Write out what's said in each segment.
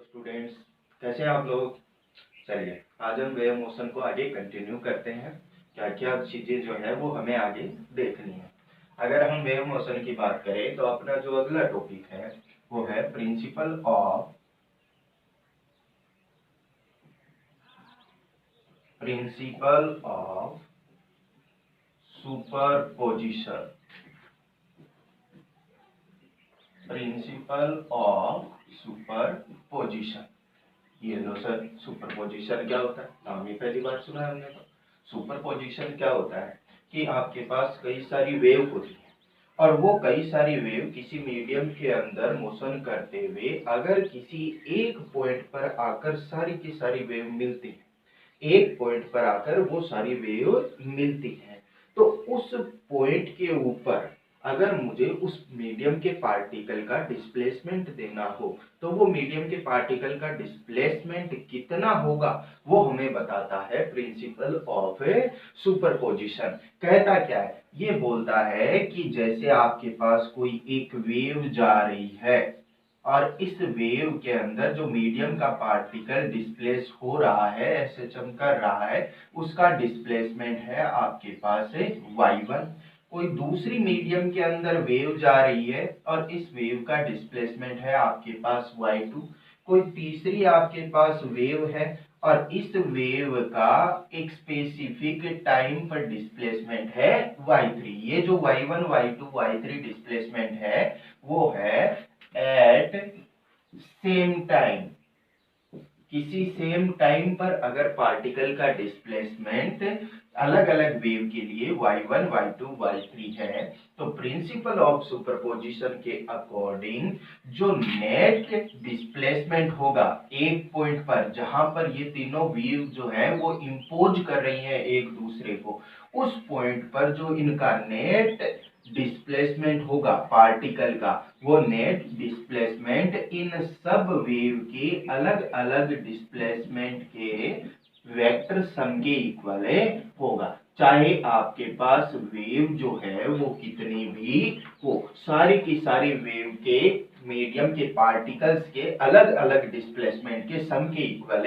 Students, कैसे हैं आप लोग। चलिए आज हम वेव मोशन को आगे कंटिन्यू करते हैं। क्या क्या चीजें जो है वो हमें आगे देखनी है। अगर हम वेव मोशन की बात करें तो अपना जो अगला टॉपिक है वो है principal of superposition. Principal of superposition. ये लो सर, सुपरपोजिशन क्या होता है? नाम ही पहली बार सुना है हमने तो। सुपरपोजिशन क्या होता है कि आपके पास कई सारी वेव होती है और वो कई सारी वेव किसी मीडियम के अंदर मोशन करते हुए अगर किसी एक पॉइंट पर आकर सारी की सारी वेव मिलती है, एक पॉइंट पर आकर वो सारी वेव मिलती हैं, तो उस पॉइंट के ऊपर अगर मुझे उस मीडियम के पार्टिकल का डिस्प्लेसमेंट देना हो तो वो मीडियम के पार्टिकल का डिस्प्लेसमेंट कितना होगा वो हमें बताता है प्रिंसिपल ऑफ सुपरपोजिशन। कहता क्या है? ये बोलता है कि जैसे आपके पास कोई एक वेव जा रही है और इस वेव के अंदर जो मीडियम का पार्टिकल डिस्प्लेस हो रहा है, एसएचएम कर रहा है, उसका डिस्प्लेसमेंट है आपके पास y1। कोई दूसरी मीडियम के अंदर वेव जा रही है और इस वेव का डिस्प्लेसमेंट है आपके पास y2। कोई तीसरी आपके पास वेव है और इस वेव का एक स्पेसिफिक टाइम पर डिस्प्लेसमेंट है y3। ये जो y1 y2 y3 डिस्प्लेसमेंट है वो है एट सेम टाइम। किसी सेम टाइम पर अगर पार्टिकल का डिस्प्लेसमेंट अलग अलग वेव के लिए y1 y2 y3 है तो प्रिंसिपल ऑफ सुपरपोजिशन के अकॉर्डिंग जो नेट डिस्प्लेसमेंट होगा एक पॉइंट पर जहां पर ये तीनों वेव जो है वो इंपोज कर रही है एक दूसरे को, उस पॉइंट पर जो इनका नेट डिस्प्लेसमेंट होगा पार्टिकल का, वो नेट डिस्प्लेसमेंट इन सब वेव के अलग अलग डिस्प्लेसमेंट के वेक्टर सम के इक्वल होगा। चाहे आपके पास वेव जो है वो कितनी भी हो, सारी की सारी वेव के मीडियम के पार्टिकल्स के अलग अलग डिस्प्लेसमेंट के सम के इक्वल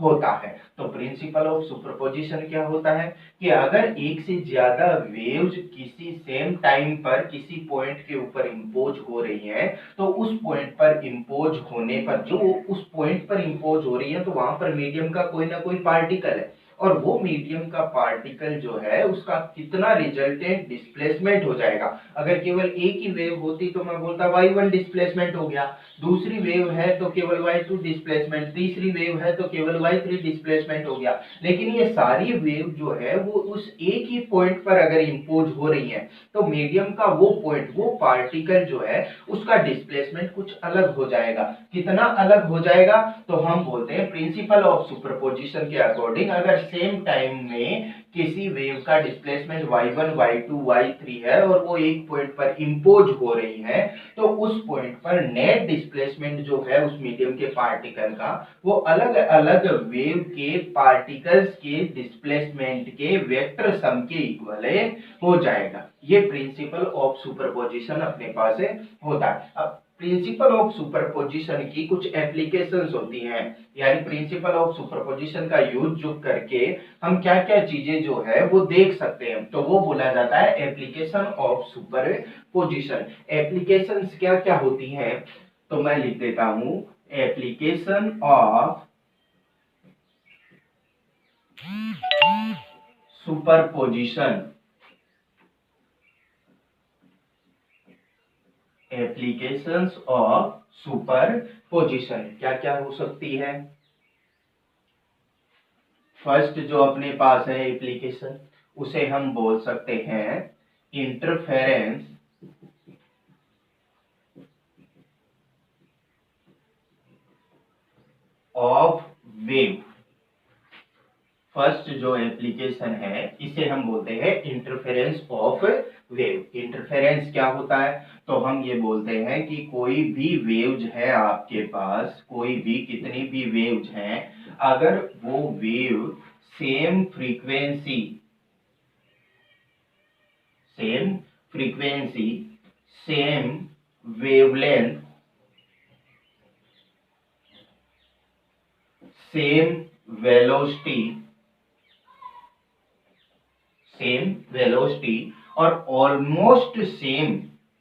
होता है। तो प्रिंसिपल ऑफ सुपरपोजिशन क्या होता है कि अगर एक से ज्यादा वेव्स किसी सेम टाइम पर किसी पॉइंट के ऊपर इंपोज हो रही हैं तो उस पॉइंट पर इंपोज होने पर जो उस पॉइंट पर इंपोज हो रही है तो वहां पर मीडियम का कोई ना कोई पार्टिकल है और वो मीडियम का पार्टिकल जो है उसका कितना रिजल्टेंट डिस्प्लेसमेंट हो जाएगा। अगर केवल एक ही वेव होती तो मैं बोलता y1 डिस्प्लेसमेंट हो गया, दूसरी वेव है तो केवल y2 डिस्प्लेसमेंट, तीसरी वेव है तो केवल y3 डिस्प्लेसमेंट हो गया। लेकिन ये सारी वेव जो है वो उस एक ही पॉइंट पर अगर इंपोज हो रही है तो मीडियम का वो पॉइंट, वो पार्टिकल जो है उसका डिस्प्लेसमेंट कुछ अलग हो जाएगा। कितना अलग हो जाएगा? तो हम बोलते हैं प्रिंसिपल ऑफ सुपरपोजिशन के अकॉर्डिंग अगर सेम टाइम में किसी वेव का डिस्प्लेसमेंट y1 y2 y3 है और वो एक पॉइंट पर इंपोज हो रही है तो उस पॉइंट पर नेट डिस्प्लेसमेंट जो है उस मीडियम के पार्टिकल का वो अलग अलग वेव के पार्टिकल्स के डिस्प्लेसमेंट के वेक्टर सम के इक्वल हो जाएगा। ये प्रिंसिपल ऑफ सुपरपोजिशन अपने पास होता है। अब प्रिंसिपल ऑफ सुपरपोजिशन की कुछ एप्लीकेशंस होती हैं, यानी प्रिंसिपल ऑफ सुपरपोजिशन का यूज जो करके हम क्या क्या चीजें जो है वो देख सकते हैं, तो वो बोला जाता है एप्लीकेशन ऑफ सुपरपोजिशन। एप्लीकेशंस क्या क्या होती हैं तो मैं लिख देता हूं application of superposition. Applications of superposition क्या क्या हो सकती है? फर्स्ट जो अपने पास है एप्लीकेशन उसे हम बोल सकते हैं इंटरफेरेंस ऑफ वेव। फर्स्ट जो एप्लीकेशन है इसे हम बोलते हैं इंटरफेरेंस ऑफ वेव। इंटरफेरेंस क्या होता है तो हम ये बोलते हैं कि कोई भी वेव्स है आपके पास, कोई भी कितनी भी वेव्स हैं, अगर वो wave same frequency same wavelength same velocity और ऑलमोस्ट सेम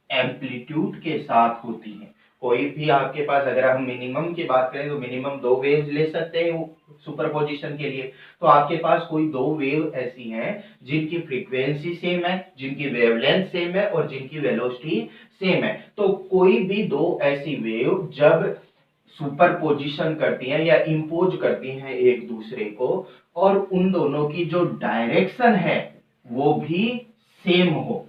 एम्पलीट्यूड के साथ होती है। कोई भी आपके पास, अगर हम मिनिमम की बात करें तो मिनिमम 2 वेव्स ले सकते हैं सुपरपोजिशन के लिए। तो आपके पास कोई 2 वेव ऐसी हैं जिनकी फ्रीक्वेंसी सेम है, जिनकी वेवलेंथ सेम है और जिनकी वेलोसिटी सेम है। तो कोई भी 2 ऐसी वेव जब सुपरपोजिशन करती हैं या इंपोज करती हैं एक दूसरे को, और उन दोनों की जो डायरेक्शन है वो भी सेम हो,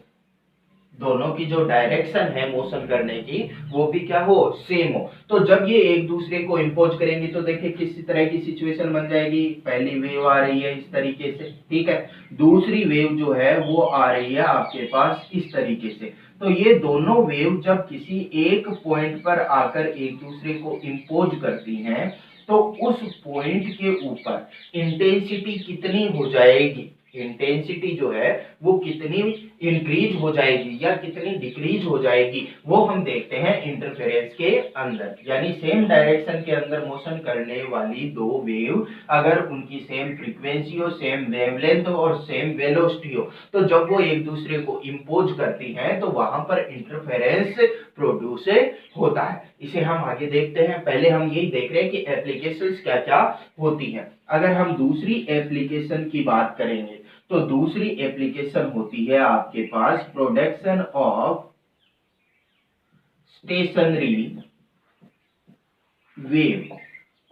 दोनों की जो डायरेक्शन है मोशन करने की वो भी क्या हो, सेम हो, तो जब ये एक दूसरे को इंपोज करेंगे तो देखिए किस तरह की सिचुएशन बन जाएगी। पहली वेव आ रही है इस तरीके से, ठीक है, दूसरी वेव जो है वो आ रही है आपके पास इस तरीके से। तो ये दोनों वेव जब किसी एक पॉइंट पर आकर एक दूसरे को इंपोज करती हैं तो उस पॉइंट के ऊपर इंटेंसिटी कितनी हो जाएगी, इंटेंसिटी जो है वो कितनी इंक्रीज हो जाएगी या कितनी डिक्रीज हो जाएगी, वो हम देखते हैं इंटरफेरेंस के अंदर। यानी सेम डायरेक्शन के अंदर मोशन करने वाली 2 वेव अगर उनकी सेम फ्रीक्वेंसी हो, सेम वेवलेंथ हो और सेम वेलोसिटी हो, तो जब वो एक दूसरे को इंपोज करती हैं तो वहां पर इंटरफेरेंस प्रोड्यूस होता है। इसे हम आगे देखते हैं। पहले हम यही देख रहे हैं कि एप्लीकेशंस क्या क्या होती हैं। अगर हम दूसरी एप्लीकेशन की बात करेंगे तो दूसरी एप्लीकेशन होती है आपके पास production of stationary wave,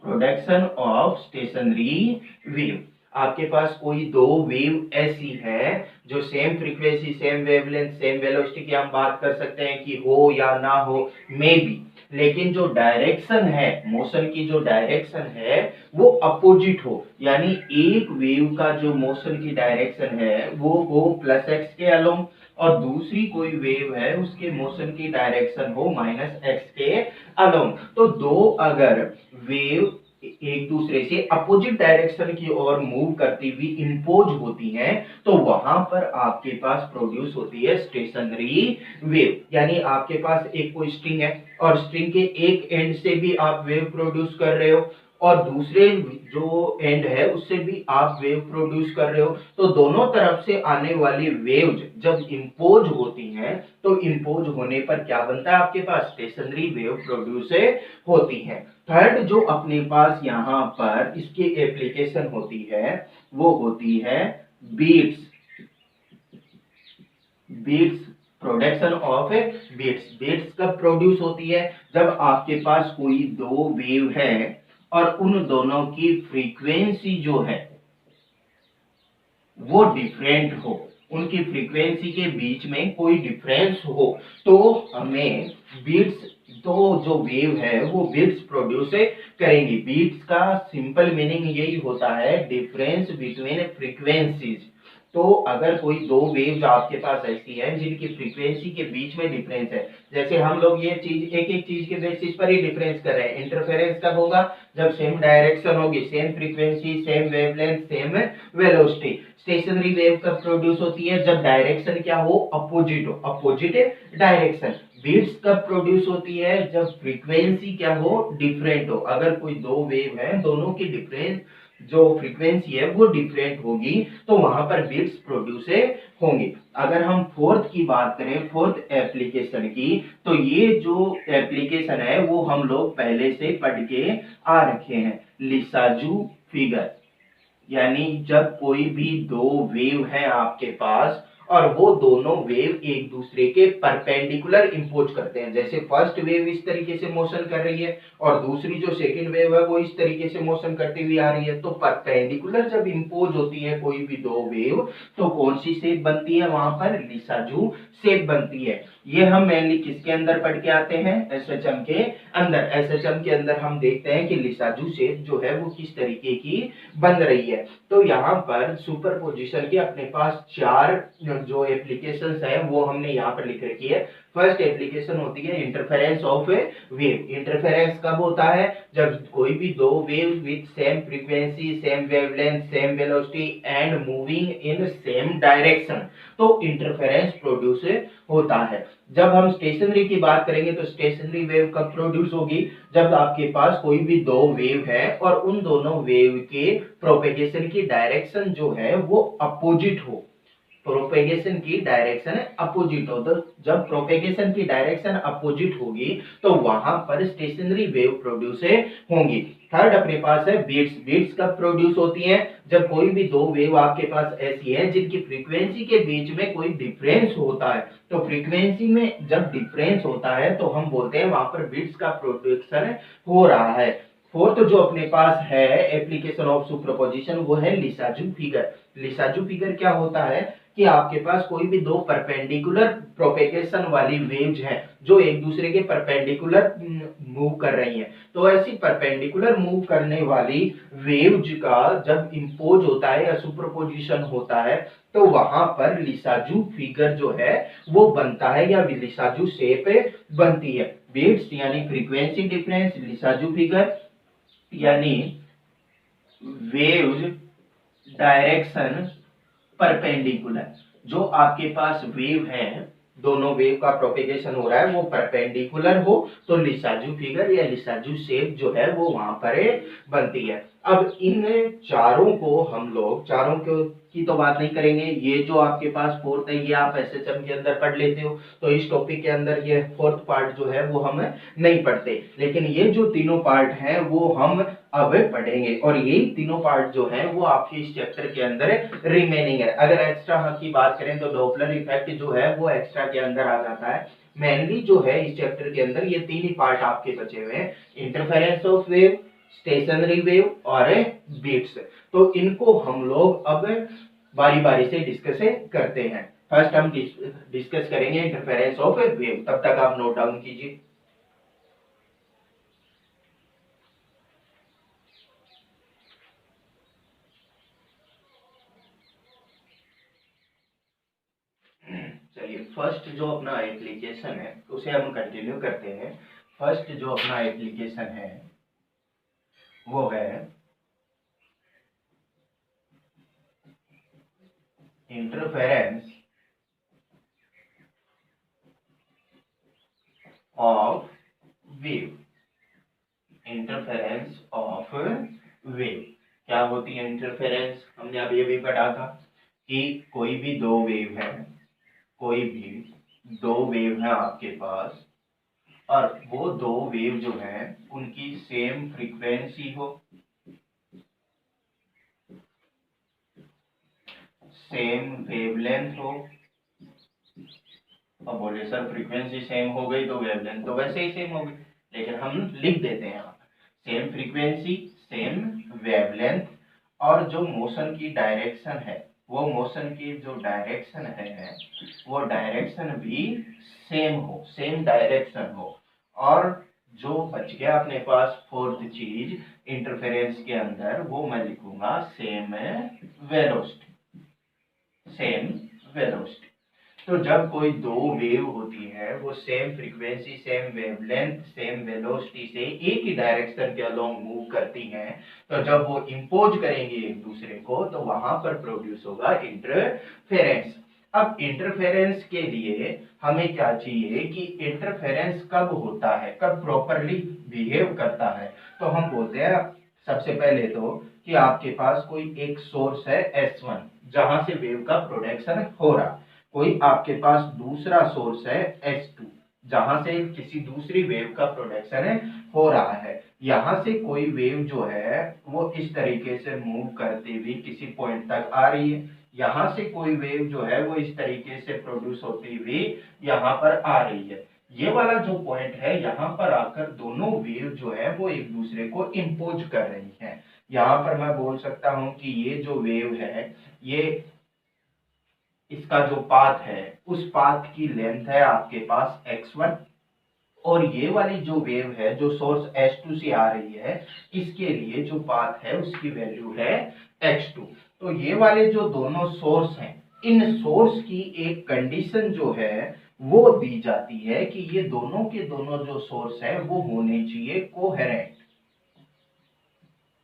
production of stationary wave. आपके पास कोई 2 वेव ऐसी है जो same frequency, same wavelength, same velocity की हम बात कर सकते हैं कि हो या ना हो, मे बी, लेकिन जो डायरेक्शन है, मोशन की जो डायरेक्शन है वो अपोजिट हो। यानी एक वेव का जो मोशन की डायरेक्शन है वो हो +x के अलोंग और दूसरी कोई वेव है उसके मोशन की डायरेक्शन हो -x के अलोंग। तो 2 अगर वेव एक दूसरे से अपोजिट डायरेक्शन की ओर मूव करती हुई इंपोज होती हैं तो वहां पर आपके पास प्रोड्यूस होती है स्टेशनरी वेव। यानी आपके पास एक कोई स्ट्रिंग है और स्ट्रिंग के एक एंड से भी आप वेव प्रोड्यूस कर रहे हो और दूसरे जो एंड है उससे भी आप वेव प्रोड्यूस कर रहे हो, तो दोनों तरफ से आने वाली वेव्स जब इंपोज होती हैं तो इंपोज होने पर क्या बनता है, आपके पास स्टेशनरी वेव प्रोड्यूस होती है। थर्ड जो अपने पास यहाँ पर इसकी एप्लीकेशन होती है वो होती है बीट्स, प्रोडक्शन ऑफ बीट्स कब प्रोड्यूस होती है, जब आपके पास कोई 2 वेव है और उन दोनों की फ्रीक्वेंसी जो है वो डिफरेंट हो, उनकी फ्रीक्वेंसी के बीच में कोई डिफरेंस हो, तो हमें बीट्स, तो जो वेव है वो बीट्स प्रोड्यूस करेंगी। बीट्स का सिंपल मीनिंग यही होता है डिफरेंस बिटवीन फ्रीक्वेंसीज। तो अगर कोई 2 वेव्स आपके पास ऐसी हैं जिनकी फ्रीक्वेंसी के बीच में डिफरेंस है, जैसे हम लोग ये चीज एक एक चीज के बेसिस पर ही डिफरेंस कर रहे हैं। इंटरफेरेंस कब होगा, जब सेम डायरेक्शन होगी, same frequency, same wavelength, same velocity. Stationary wave कब प्रोड्यूस होती है, जब डायरेक्शन क्या हो, अपोजिट हो, अपोजिट डायरेक्शन। बीट्स कब प्रोड्यूस होती है, जब फ्रीक्वेंसी क्या हो, डिफरेंट हो। अगर कोई 2 वेव है दोनों की डिफरेंस जो फ्रीक्वेंसी है वो डिफरेंट होगी तो वहां पर बीट्स प्रोड्यूस होंगे। अगर हम फोर्थ की बात करें, फोर्थ एप्लीकेशन की, तो ये जो एप्लीकेशन है वो हम लोग पहले से पढ़ के आ रखे हैं, लिसाजू फिगर। यानी जब कोई भी 2 वेव है आपके पास और वो दोनों वेव एक दूसरे के परपेंडिकुलर इंपोज करते हैं, जैसे फर्स्ट वेव इस तरीके से मोशन कर रही है और दूसरी जो सेकंड वेव है वो इस तरीके से मोशन करती हुई आ रही है, तो परपेंडिकुलर जब इंपोज होती है कोई भी 2 वेव तो कौन सी शेप बनती है, वहां पर लिसाजू शेप बनती है। ये हम मेनली किसके अंदर पढ़ के आते हैं, एसएचएम के अंदर। एसएचएम के अंदर हम देखते हैं कि लिसाजू शेप जो है वो किस तरीके की बन रही है। तो यहाँ पर सुपरपोजिशन के अपने पास 4 जो एप्लीकेशंस है वो हमने यहाँ पर लिख रखी है। फर्स्ट एप्लीकेशन होती है इंटरफेरेंस ऑफ वेव। इंटरफेरेंस कब होता है, जब कोई भी 2 wave with same frequency, same wavelength, same velocity and moving in same direction, तो इंटरफेरेंस प्रोड्यूस होता है। जब हम स्टेशनरी की बात करेंगे तो स्टेशनरी वेव कब प्रोड्यूस होगी, जब आपके पास कोई भी दो वेव है और उन दोनों वेव के प्रोपेगेशन की डायरेक्शन जो है वो अपोजिट हो, प्रोपेगेशन की डायरेक्शन अपोजिट हो। तो जब प्रोपेगेशन की डायरेक्शन अपोजिट होगी तो वहां पर स्टेशनरी वेव प्रोड्यूस होंगी। थर्ड अपने पास है बीट्स। बीट्स कब प्रोड्यूस होती हैं, जब कोई भी दो वेव आपके पास ऐसी है जिनकी फ्रीक्वेंसी के बीच में कोई डिफरेंस होता है। तो फ्रीक्वेंसी में जब डिफरेंस होता है तो हम बोलते हैं वहां पर बीट्स का प्रोडक्शन हो रहा है। फोर्थ जो अपने पास है एप्लीकेशन ऑफ सुपरपोजिशन वो है लिसाजू फिगर। लिसाजू फिगर क्या होता है कि आपके पास कोई भी दो परपेंडिकुलर प्रोपेगेशन वाली वेव्स हैं जो एक दूसरे के परपेंडिकुलर मूव कर रही हैं। तो ऐसी परपेंडिकुलर मूव करने वाली वेव्स का जब इंपोज होता है या सुपरपोजिशन होता है तो वहां पर लिसाजू फिगर जो है वो बनता है या लिसाजू शेप बनती है। बीट्स यानी फ्रीक्वेंसी डिफरेंस, लिसाजू फिगर यानी वेव्स डायरेक्शन परपेंडिकुलर। जो आपके पास वेव है, दोनों वेव का प्रोपेगेशन हो रहा है वो परपेंडिकुलर हो तो लिसाजू फिगर या लिसाजू शेप जो है वो वहां पर बनती है। अब इन चारों को हम लोग चारों को की तो बात नहीं करेंगे, ये जो आपके पास फोर्थ है ये आप एसएचएम के अंदर पढ़ लेते हो, तो इस टॉपिक के अंदर ये फोर्थ पार्ट जो है वो हम नहीं पढ़ते, लेकिन ये जो तीनों पार्ट हैं वो हम अब पढ़ेंगे और यही तीनों पार्ट जो है वो आपके इस चैप्टर के अंदर रिमेनिंग है। अगर एक्स्ट्रा की बात करें तो डॉपलर इफेक्ट जो है वो एक्स्ट्रा के अंदर आ जाता है। मेनली जो है इस चैप्टर के अंदर ये तीन ही पार्ट आपके बचे हुए हैं, interference of wave, stationary wave और बीट्स। तो इनको हम लोग अब बारी बारी से डिस्कस करते हैं। फर्स्ट हम डिस्कस करेंगे इंटरफेरेंस ऑफ वेव, तब तक आप नोट डाउन कीजिए। चलिए फर्स्ट जो अपना एप्लीकेशन है उसे हम कंटिन्यू करते हैं। फर्स्ट जो अपना एप्लीकेशन है वो है interference of wave. Interference of wave क्या होती है इंटरफेरेंस, हमने अभी अभी पढ़ा था कि कोई भी दो वेव है, कोई भी दो वेव है आपके पास और वो दो वेव जो है उनकी सेम फ्रीक्वेंसी हो, सेम वेवलेंथ हो। अब बोले सर फ्रीक्वेंसी सेम हो गई तो वेवलेंथ तो वैसे ही सेम होगी, लेकिन हम लिख देते हैं यहाँ सेम फ्रीक्वेंसी सेम वेवलेंथ और जो मोशन की डायरेक्शन है वो मोशन की जो डायरेक्शन है वो डायरेक्शन भी सेम हो, सेम डायरेक्शन हो। और जो बच गया अपने पास फोर्थ चीज इंटरफेरेंस के अंदर वो मैं लिखूंगा सेम वेलोसिटी, सेम वेलोसिटी। तो जब कोई दो वेव होती है वो same frequency same wavelength same velocity से एक ही डायरेक्शन के अलोंग मूव करती हैं, तो जब वो इंपोज करेंगे एक दूसरे को तो वहां पर प्रोड्यूस होगा इंटरफेरेंस। अब इंटरफेरेंस के लिए हमें क्या चाहिए कि इंटरफेरेंस कब होता है, कब प्रॉपरली बिहेव करता है। तो हम बोलते हैं सबसे पहले तो कि आपके पास कोई एक सोर्स है S1 जहां से वेव का प्रोडक्शन हो रहा, कोई आपके पास दूसरा सोर्स है S2 जहां से किसी दूसरी वेव का प्रोडक्शन हो रहा है। यहां से कोई वेव जो है वो इस तरीके से मूव करते हुए किसी पॉइंट तक आ रही है, यहां से कोई वेव जो है वो इस तरीके से प्रोड्यूस होती हुई यहाँ पर आ रही है। ये वाला जो पॉइंट है यहाँ पर आकर दोनों वेव जो है वो एक दूसरे को इंपोज कर रही हैं। यहाँ पर मैं बोल सकता हूं कि ये जो वेव है ये इसका जो पाथ है उस पाथ की लेंथ है आपके पास x1 और ये वाली जो वेव है जो सोर्स S2 से आ रही है इसके लिए जो पाथ है उसकी वैल्यू है x2। तो ये वाले जो दोनों सोर्स हैं इन सोर्स की एक कंडीशन जो है वो दी जाती है कि ये दोनों के दोनों जो सोर्स है वो होने चाहिए कोहेरेंट।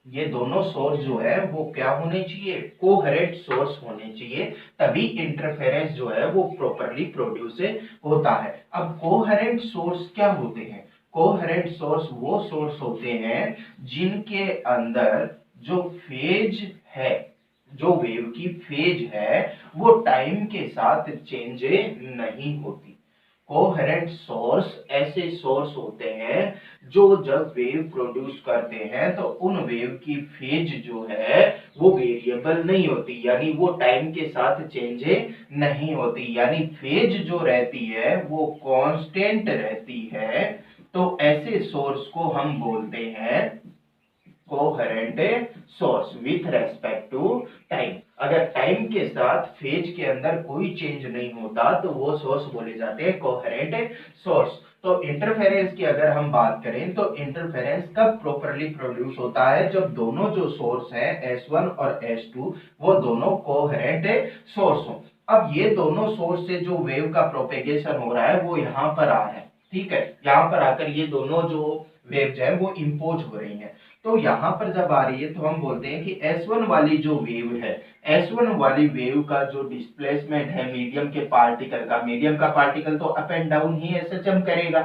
ये दोनों सोर्स जो है वो क्या होने चाहिए, कोहेरेंट सोर्स होने चाहिए, तभी इंटरफेरेंस जो है वो प्रॉपरली प्रोड्यूस होता है। अब कोहेरेंट सोर्स क्या होते हैं, कोहेरेंट सोर्स वो सोर्स होते हैं जिनके अंदर जो फेज है, जो वेव की फेज है वो टाइम के साथ चेंज नहीं होती। कोहेरेंट सोर्स ऐसे सोर्स होते हैं जो जब वेव प्रोड्यूस करते हैं तो उन वेव की फेज जो है वो वेरिएबल नहीं होती, यानी वो टाइम के साथ चेंज नहीं होती, यानी फेज जो रहती है वो कांस्टेंट रहती है। तो ऐसे सोर्स को हम बोलते हैं coherent source with respect to time. अगर टाइम के साथ फेज के अंदर कोई चेंज नहीं होता तो वो सोर्स बोले जाते हैं कोहेरेंट सोर्स। तो इंटरफेरेंस की अगर हम बात करें तो इंटरफेरेंस कब प्रॉपरली प्रोड्यूस होता है, जब दोनों जो सोर्स हैं S1 और S2 वो दोनों कोहेरेंट सोर्स हो। अब ये दोनों सोर्स से जो वेव का प्रोपेगेशन हो रहा है वो यहाँ पर आ रहा है, ठीक है, यहाँ पर आकर ये दोनों जो वेव्स है वो इंपोज हो रही हैं। तो यहाँ पर जब आ रही है तो हम बोलते हैं कि S1 वाली जो वेव है, S1 वाली वेव का जो डिस्प्लेसमेंट है मीडियम के पार्टिकल का, मीडियम का पार्टिकल तो up and down he SHM करेगा।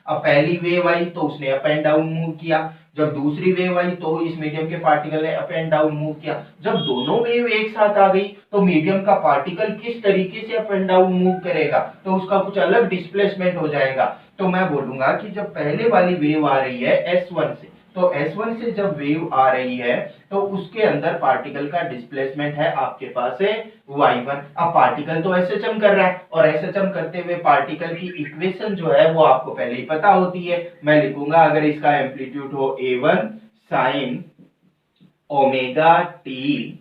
अब पहली वेव आई तो उसने अप एंड डाउन मूव किया, जब दूसरी वेव आई तो इस मीडियम के पार्टिकल ने अप एंड डाउन मूव किया। जब दोनों वेव एक साथ आ गई तो मीडियम का पार्टिकल किस तरीके से अप एंड डाउन मूव करेगा, तो उसका कुछ अलग डिस्प्लेसमेंट हो जाएगा। तो मैं बोलूंगा कि जब पहले वाली वेव आ रही है S1 से, तो S1 से जब वेव आ रही है तो उसके अंदर पार्टिकल का डिस्प्लेसमेंट है आपके पास है y1। अब पार्टिकल तो SHM कर रहा है और SHM करते हुए पार्टिकल की इक्वेशन जो है वो आपको पहले ही पता होती है। मैं लिखूंगा अगर इसका एम्पलीट्यूड हो A1 sin omega t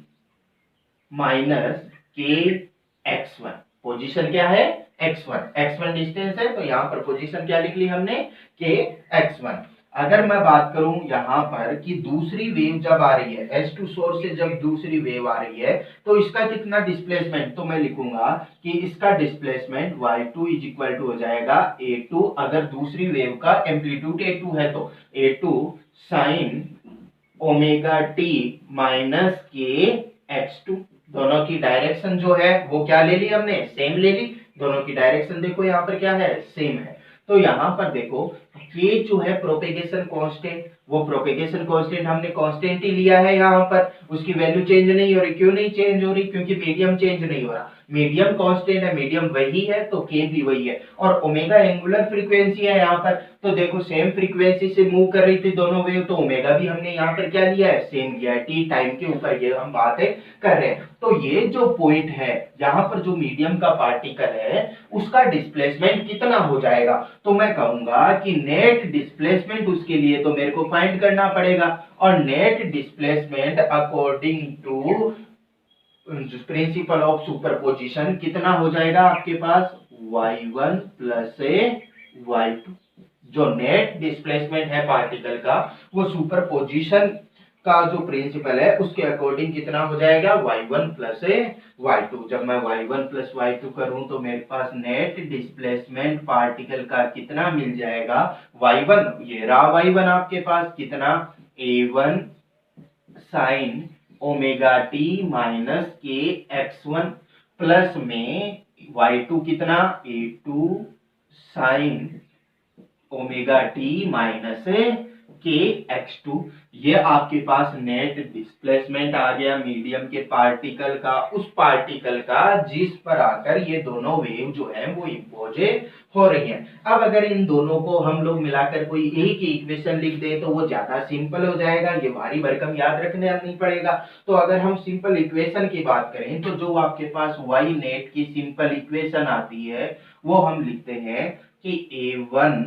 minus के x1, पोजीशन क्या है x1, x1 डिस्टेंस है तो यहाँ पर पोजीशन क्या लिख ली हमने के x1। अगर मैं बात करूं यहाँ पर कि दूसरी वेव जब आ रही है S2 सोर्स से, जब दूसरी वेव आ रही है तो इसका कितना डिस्प्लेसमेंट, तो मैं लिखूंगा कि इसका displacement y2 is equal to हो जाएगा A2, अगर दूसरी वेव का एम्पलीट्यूड A2 है तो A2 sign omega t minus के x2। दोनों की डायरेक्शन जो है वो क्या ले ली हमने, सेम ले ली। दोनों की डायरेक्शन देखो यहाँ पर क्या है, सेम है। तो यहाँ पर देखो के जो है प्रोपेगेशन कांस्टेंट, वो प्रोपेगेशन कांस्टेंट हमने कांस्टेंट ही लिया है यहाँ पर, उसकी वैल्यू चेंज नहीं हो रही। क्यों नहीं चेंज हो रही, क्योंकि मीडियम चेंज नहीं हो रहा, मीडियम कांस्टेंट है, मीडियम वही है तो के भी वही है। और ओमेगा एंगुलर फ्रीक्वेंसी है यहाँ पर, तो देखो सेम फ्रीक्वेंसी से मूव कर रही थी दोनों वेव, तो ओमेगा भी हमने यहाँ पर क्या लिया है, सेम लिया है। टी टाइम के ऊपर ये हम बातें कर रहे हैं। तो ये जो पॉइंट है यहाँ पर जो मीडियम का पार्टिकल है उसका डिस्प्लेसमेंट कितना हो जाएगा, तो मैं कहूंगा कि नेट डिस्प्लेसमेंट उसके लिए तो मेरे को फाइंड करना पड़ेगा, और net displacement according to principle of superposition कितना हो जाएगा आपके पास, y1 प्लस y2। जो नेट डिस्प्लेसमेंट है पार्टिकल का वो सुपरपोजिशन का जो प्रिंसिपल है उसके अकॉर्डिंग कितना हो जाएगा, y1 प्लस y2। जब मैं y1 प्लस y2 करूं तो मेरे पास नेट डिस्प्लेसमेंट पार्टिकल का कितना मिल जाएगा, y1, ये रहा y1 आपके पास कितना, a1 sine omega t minus के x1 प्लस में y2 कितना, a2 sign omega t minus के x2। ये आपके पास नेट डिस्प्लेसमेंट आ गया मीडियम के पार्टिकल का, उस पार्टिकल का जिस पर आकर ये दोनों वेव जो है वो इंपोज हो रही हैं। अब अगर इन दोनों को हम लोग मिलाकर कोई एक ही इक्वेशन लिख दे तो वो ज्यादा सिंपल हो जाएगा, ये भारी भरकम याद रखने नहीं पड़ेगा। तो अगर हम सिंपल इक्वेशन की बात करें तो जो आपके पास y नेट की सिंपल इक्वेशन आती है वो हम लिखते हैं कि A1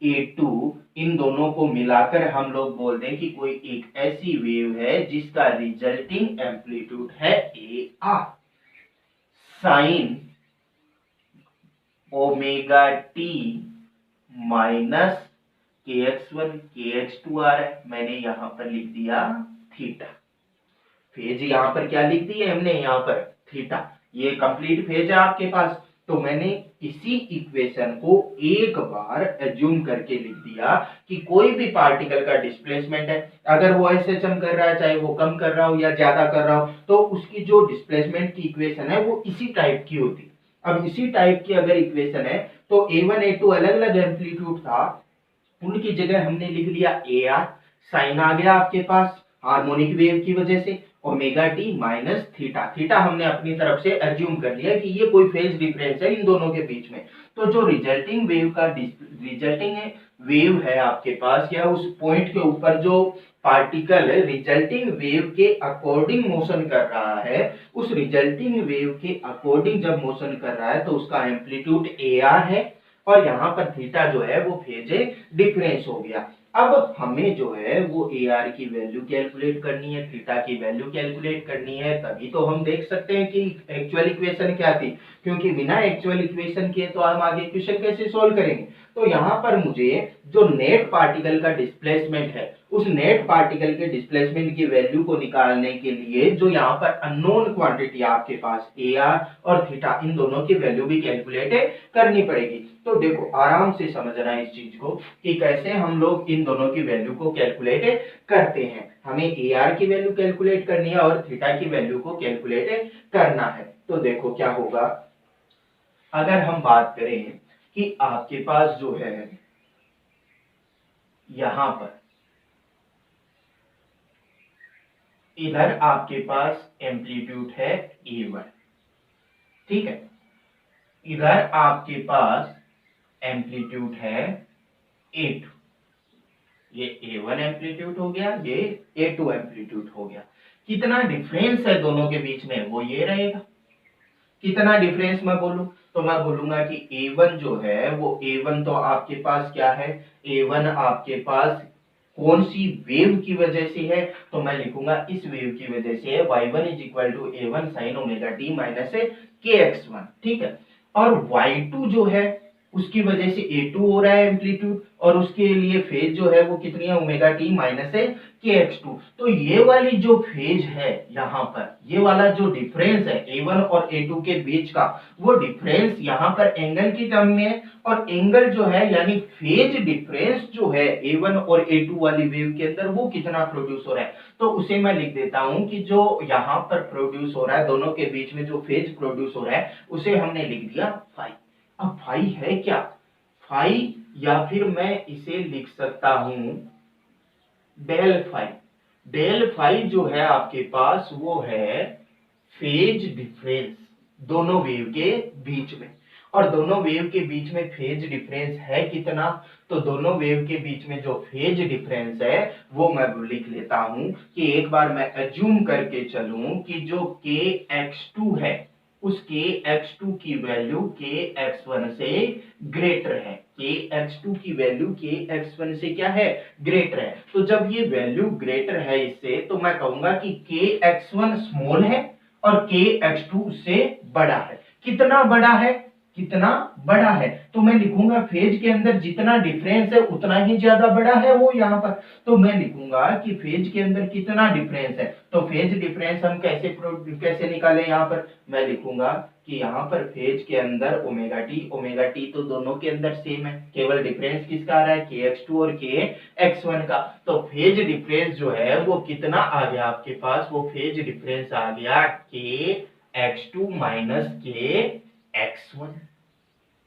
A2 इन दोनों को मिलाकर हम लोग बोल दें कि कोई एक ऐसी वेव है जिसका रिजल्टिंग एम्पलीट्यूड है AR sign omega t minus KX1 KX2 आ रहा है, मैंने यहां पर लिख दिया थीटा। फेज यहां पर क्या लिख दी है हमने, यहां पर थीटा। ये कंप्लीट फेज है आपके पास। तो मैंने इसी इक्वेशन को एक बार एज्यूम करके लिख दिया कि कोई भी पार्टिकल का डिस्प्लेसमेंट है, अगर वो एसएचएम कर रहा है, चाहे वो कम कर रहा हो या ज्यादा कर रहा हो, तो उसकी जो डिस्प्लेसमेंट की इक्वेशन है वो इसी टाइप की होती। अब इसी टाइप की अगर इक्वेशन है तो A1 A2 अलग अलग एम्पलीट्यूड था, उनकी जगह हमने लिख लिया AR, साइन आ गया आपके पास हार्मोनिक वेव की वजह से, omega t minus theta, theta हमने अपनी तरफ से एज्यूम कर लिया कि ये कोई फेज डिफरेंस है इन दोनों के बीच में। तो जो रिजल्टिंग वेव है आपके पास, या उस पॉइंट के ऊपर जो पार्टिकल रिजल्टिंग वेव के अकॉर्डिंग मोशन कर रहा है, उस रिजल्टिंग वेव के अकॉर्डिंग जब मोशन कर रहा है तो उसका एम्पलीट्यूड AR है, और यहाँ पर थीटा जो है वो फेज डिफरेंस हो गया। अब हमें जो है वो AR की वैल्यू कैलकुलेट करनी है, थीटा की वैल्यू कैलकुलेट करनी है, तभी तो हम देख सकते हैं कि एक्चुअल इक्वेशन क्या थी, क्योंकि बिना एक्चुअल इक्वेशन के तो हम आगे क्वेश्चन कैसे सोल्व करेंगे। तो यहाँ पर मुझे जो नेट पार्टिकल का डिस्प्लेसमेंट है, उस नेट पार्टिकल के डिस्प्लेसमेंट की वैल्यू को निकालने के लिए जो यहाँ पर अननोन क्वांटिटी आपके पास AR और थीटा, इन दोनों की वैल्यू भी कैलकुलेट करनी पड़ेगी। तो देखो आराम से समझना इस चीज को कि कैसे हम लोग इन दोनों की वैल्यू को कैलकुलेट करते हैं। हमें AR की वैल्यू कैलकुलेट करनी है और थीटा की वैल्यू को कैलकुलेट करना है। तो देखो क्या होगा, अगर हम बात करें कि आपके पास जो है यहां पर इधर आपके पास एम्पलीट्यूड है A1, ठीक है, इधर आपके पास एम्पलीट्यूड है A2, ये A1 एम्पलीट्यूड हो गया, ये A2 एम्पलीट्यूड हो गया। कितना डिफरेंस है दोनों के बीच में वो ये रहेगा। कितना डिफरेंस मैं बोलूं तो मैं बोलूंगा कि A1 जो है वो A1 तो आपके पास क्या है, A1 आपके पास कौन सी वेव की वजह से है, तो मैं लिखूंगा इस वेव की वजह से है, y1 is equal to A1 sine omega t minus kx1, ठीक है। और y2 जो है उसकी वजह से A2 हो रहा है एम्पलीट्यूड, और उसके लिए फेज जो है वो कितनी है, ओमेगा टी माइनस kx2। तो ये वाली जो फेज है यहाँ पर, ये वाला जो डिफरेंस है A1 और A2 के बीच का, वो डिफरेंस यहाँ पर एंगल की टर्म में है, और एंगल जो है यानी फेज डिफरेंस जो है A1 और A2 वाली वेव के अंदर वो कितना प्रोड्यूस हो रहा है, तो उसे मैं लिख देता हूं कि जो यहाँ पर प्रोड्यूस हो रहा है, दोनों के बीच में जो फेज प्रोड्यूस हो रहा है उसे हमने लिख दिया फाई। अब फाई है क्या, फाई, या फिर मैं इसे लिख सकता हूं डेल फाई। डेल फाई जो है आपके पास वो है फेज डिफरेंस दोनों वेव के बीच में, और दोनों वेव के बीच में फेज डिफरेंस है कितना, तो दोनों वेव के बीच में जो फेज डिफरेंस है वो मैं लिख लेता हूं कि एक बार मैं एज्यूम करके चलूं कि जो kx2 है उस kx2 की वैल्यू kx1 से ग्रेटर है, kx2 की वैल्यू kx1 से क्या है, ग्रेटर है। तो जब ये वैल्यू ग्रेटर है इससे, तो मैं कहूंगा कि kx1 स्मॉल है और kx2 उससे बड़ा है। कितना बड़ा है, कितना बड़ा है, तो मैं लिखूंगा फेज के अंदर जितना डिफरेंस है उतना ही ज्यादा बड़ा है वो यहाँ पर। तो मैं लिखूंगा कि फेज के अंदर कितना डिफरेंस है, तो फेज डिफरेंस हम कैसे निकालें, यहाँ पर मैं लिखूंगा कि यहाँ पर फेज के अंदर ओमेगा टी तो दोनों के अंदर सेम है, केवल डिफरेंस किसका आ रहा है, kx2 और kx1 का। तो फेज डिफरेंस जो है वो कितना आ गया आपके पास, वो फेज डिफरेंस आ गया kx2 माइनस kx1।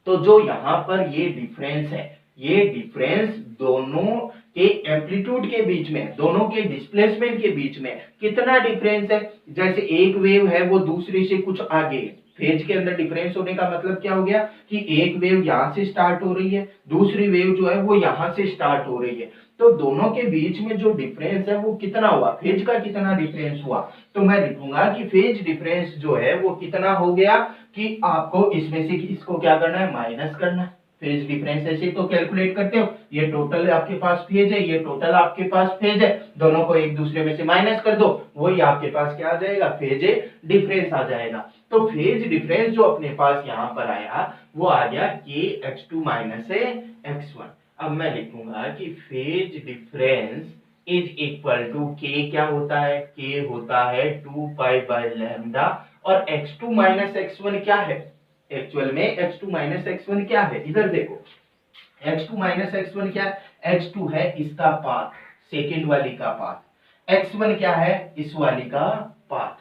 तो जो यहाँ पर ये डिफरेंस है, ये डिफरेंस दोनों के एम्पलीट्यूड के बीच में, दोनों के डिस्प्लेसमेंट के बीच में कितना डिफरेंस है, जैसे एक वेव है वो दूसरी से कुछ आगे है। फेज के अंदर डिफरेंस होने का मतलब क्या हो गया कि एक वेव यहां से स्टार्ट हो रही है, दूसरी वेव जो है वो यहां से स्टार्ट हो रही है, तो दोनों के बीच में जो डिफरेंस है वो कितना हुआ, फेज का कितना डिफरेंस हुआ, तो मैं लिखूंगा कि फेज डिफरेंस जो है वो कितना हो गया कि आपको इसमें से इसको क्या करना है, माइनस करना है। फेज डिफरेंस ऐसे तो कैलकुलेट करते हो, ये टोटल आपके पास फेज है, ये टोटल आपके पास फेज है, दोनों को एक दूसरे में से माइनस कर दो, वही आपके पास क्या आ जाएगा, फेज डिफरेंस आ जाएगा। तो फेज डिफरेंस जो अपने पास यहाँ पर आया वो आ गया kx2 माइनस x1। अब मैं लिखूंगा कि phase difference is equal to k, क्या होता है, k होता है 2 पाई बाय लैम्डा, और x2 माइनस x1 क्या है, एक्चुअल में x2 माइनस x1 क्या है, इधर देखो x2 माइनस x1 क्या है, x2 है इसका पाथ, सेकेंड वाली का पाथ, x1 क्या है इस वाली का पाथ।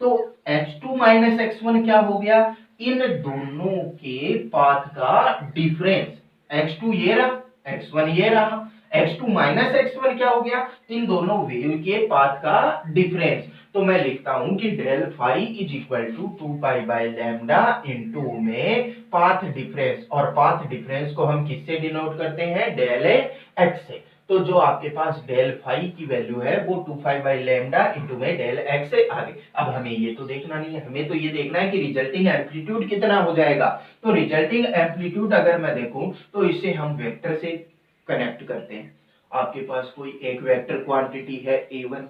तो x2 माइनस x1 क्या हो गया, इन दोनों के पाथ का डिफरेंस, x2 ये रहा, x1 ये रहा, x2 माइनस x1 क्या हो गया, इन दोनों वेव के पाथ का डिफरेंस। तो मैं लिखता हूं कि del phi is equal to 2 pi by lambda into में पाथ डिफरेंस, और पाथ डिफरेंस को हम किससे डिनोट करते हैं, डेल एक्स से। तो जो आपके पास डेल फाई की वैल्यू है वो 2 पाई बाय लैम्डा इनटू में डेल एक्स से आ गई। अब हमें ये तो देखना नहीं है, हमें तो ये देखना है कि रिजल्टिंग एम्पलीट्यूड कितना हो जाएगा। तो रिजल्टिंग एम्पलीट्यूड अगर मैं देखूं तो इसे हम वेक्टर से कनेक्ट करते हैं। आपके पास कोई एक वेक्टर क्वांटिटी है a1,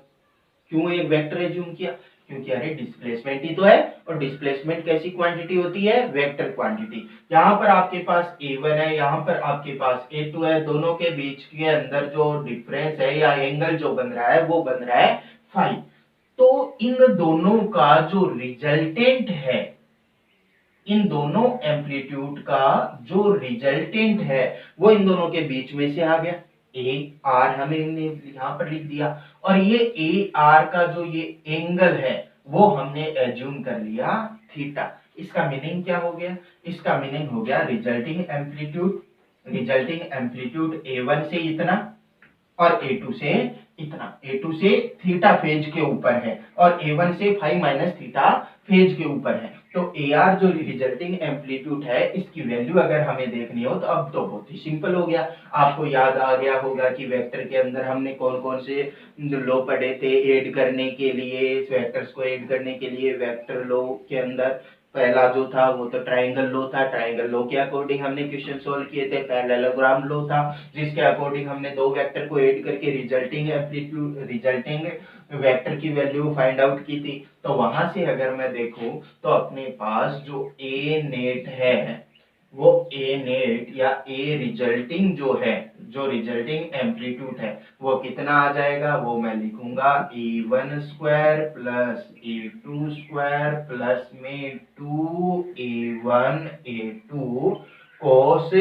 क्यों एक वेक्टर एज्यूम किया, क्योंकि अरे डिस्प्लेसमेंट ही तो है, और डिस्प्लेसमेंट कैसी क्वांटिटी होती है, वेक्टर क्वांटिटी। यहाँ पर आपके पास a1 है, यहाँ पर आपके पास a2 है, दोनों के बीच के अंदर जो डिफरेंस है या एंगल जो बन रहा है वो बन रहा है फाई। तो इन दोनों का जो रिजल्टेंट है, इन दोनों एम्पलीट्यूड का जो रिजल्टेंट है वो इन दोनों के बीच में से आ गया, ए आर हमने यहां पर लिख दिया, और ये ए आर का जो ये एंगल है वो हमने एज्यूम कर लिया थीटा। इसका मीनिंग क्या हो गया, इसका मीनिंग हो गया resulting amplitude, resulting amplitude A1 से इतना और A2 से इतना, A2 से थीटा फेज के ऊपर है और A1 से फाई माइनस थीटा फेज के ऊपर है। तो AR जो रिजल्टिंग एम्पलीट्यूड है इसकी वैल्यू अगर हमें देखनी हो तो अब तो बहुत ही सिंपल हो गया। आपको याद आ गया होगा कि वेक्टर के अंदर हमने कौन कौन से लॉ पढ़े थे ऐड करने के लिए, वेक्टर्स को ऐड करने के लिए। वेक्टर लॉ के अंदर पहला जो था वो तो ट्राइंगल लॉ था, ट्राइंगल लॉ के अकॉर्डिंग हमने क्वेश्चन सॉल्व किए थे। पैरेललोग्राम लॉ था जिसके अकॉर्डिंग हमने दो वेक्टर को ऐड करके रिजल्टिंग एम्पलीट्यूड, रिजल्टिंग वेक्टर की वैल्यू फाइंड आउट की थी। तो वहां से अगर मैं देखूं तो अपने पास जो ए नेट है वो ए नेट या ए रिजल्टिंग जो है, जो रिजल्टिंग एम्पलीट्यूड है वो कितना आ जाएगा, वो मैं लिखूंगा a1 square plus a2 square plus में 2a1 a2 cos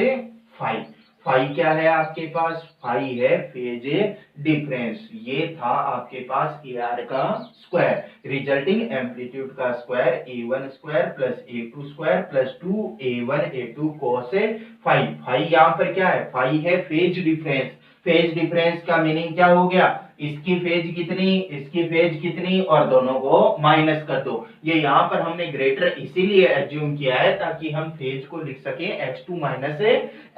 phi. Phi क्या है आपके पास, फाई है फेज डिफरेंस। ये था आपके पास ए आर का स्क्वायर, रिजल्टिंग एम्पलीट्यूड का square a1 square plus a2 square plus 2a1 a2 cos phi. Phi यहाँ पर क्या है, फाई है फेज डिफरेंस। फेज डिफरेंस का मीनिंग क्या हो गया, इसकी फेज कितनी, इसकी फेज कितनी, और दोनों को माइनस कर दो। ये यहाँ पर हमने ग्रेटर इसीलिए एज्यूम किया है ताकि हम फेज को लिख सके x2 माइनस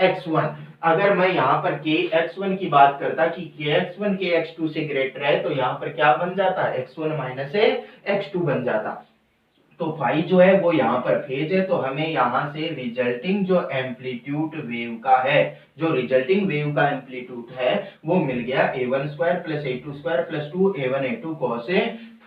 x1। अगर मैं यहाँ पर के x1 की बात करता कि के x1 के x2 से ग्रेटर है तो यहाँ पर क्या बन जाता, x1 माइनस x2 बन जाता। तो फाई जो है वो यहाँ पर फेज है, तो हमें यहाँ से रिजल्टिंग जो एम्पलीट्यूड वेव का है, जो रिजल्टिंग वेव का एम्पलीट्यूड है वो मिल गया a1 square plus a2 square plus 2a1 a2 cos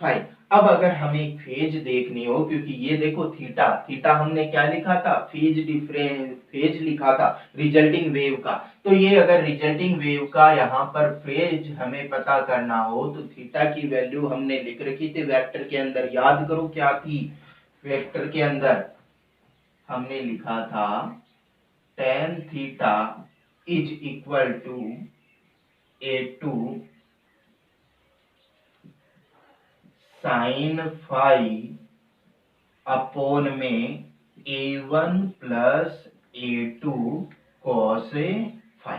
phi. अब अगर हमें फेज देखनी हो, क्योंकि ये देखो थीटा, थीटा हमने क्या लिखा था, फेज डिफरेंस, फेज लिखा था रिजल्टिंग वेव का। तो ये अगर रिजल्टिंग वेव का यहाँ पर फेज हमें पता करना हो तो थीटा की वैल्यू हमने लिख रखी थी वेक्टर के अंदर, याद करो क्या थी, वेक्टर के अंदर हमने लिखा था tan theta is equal to a2 sine phi upon में a1 plus a2 cos phi.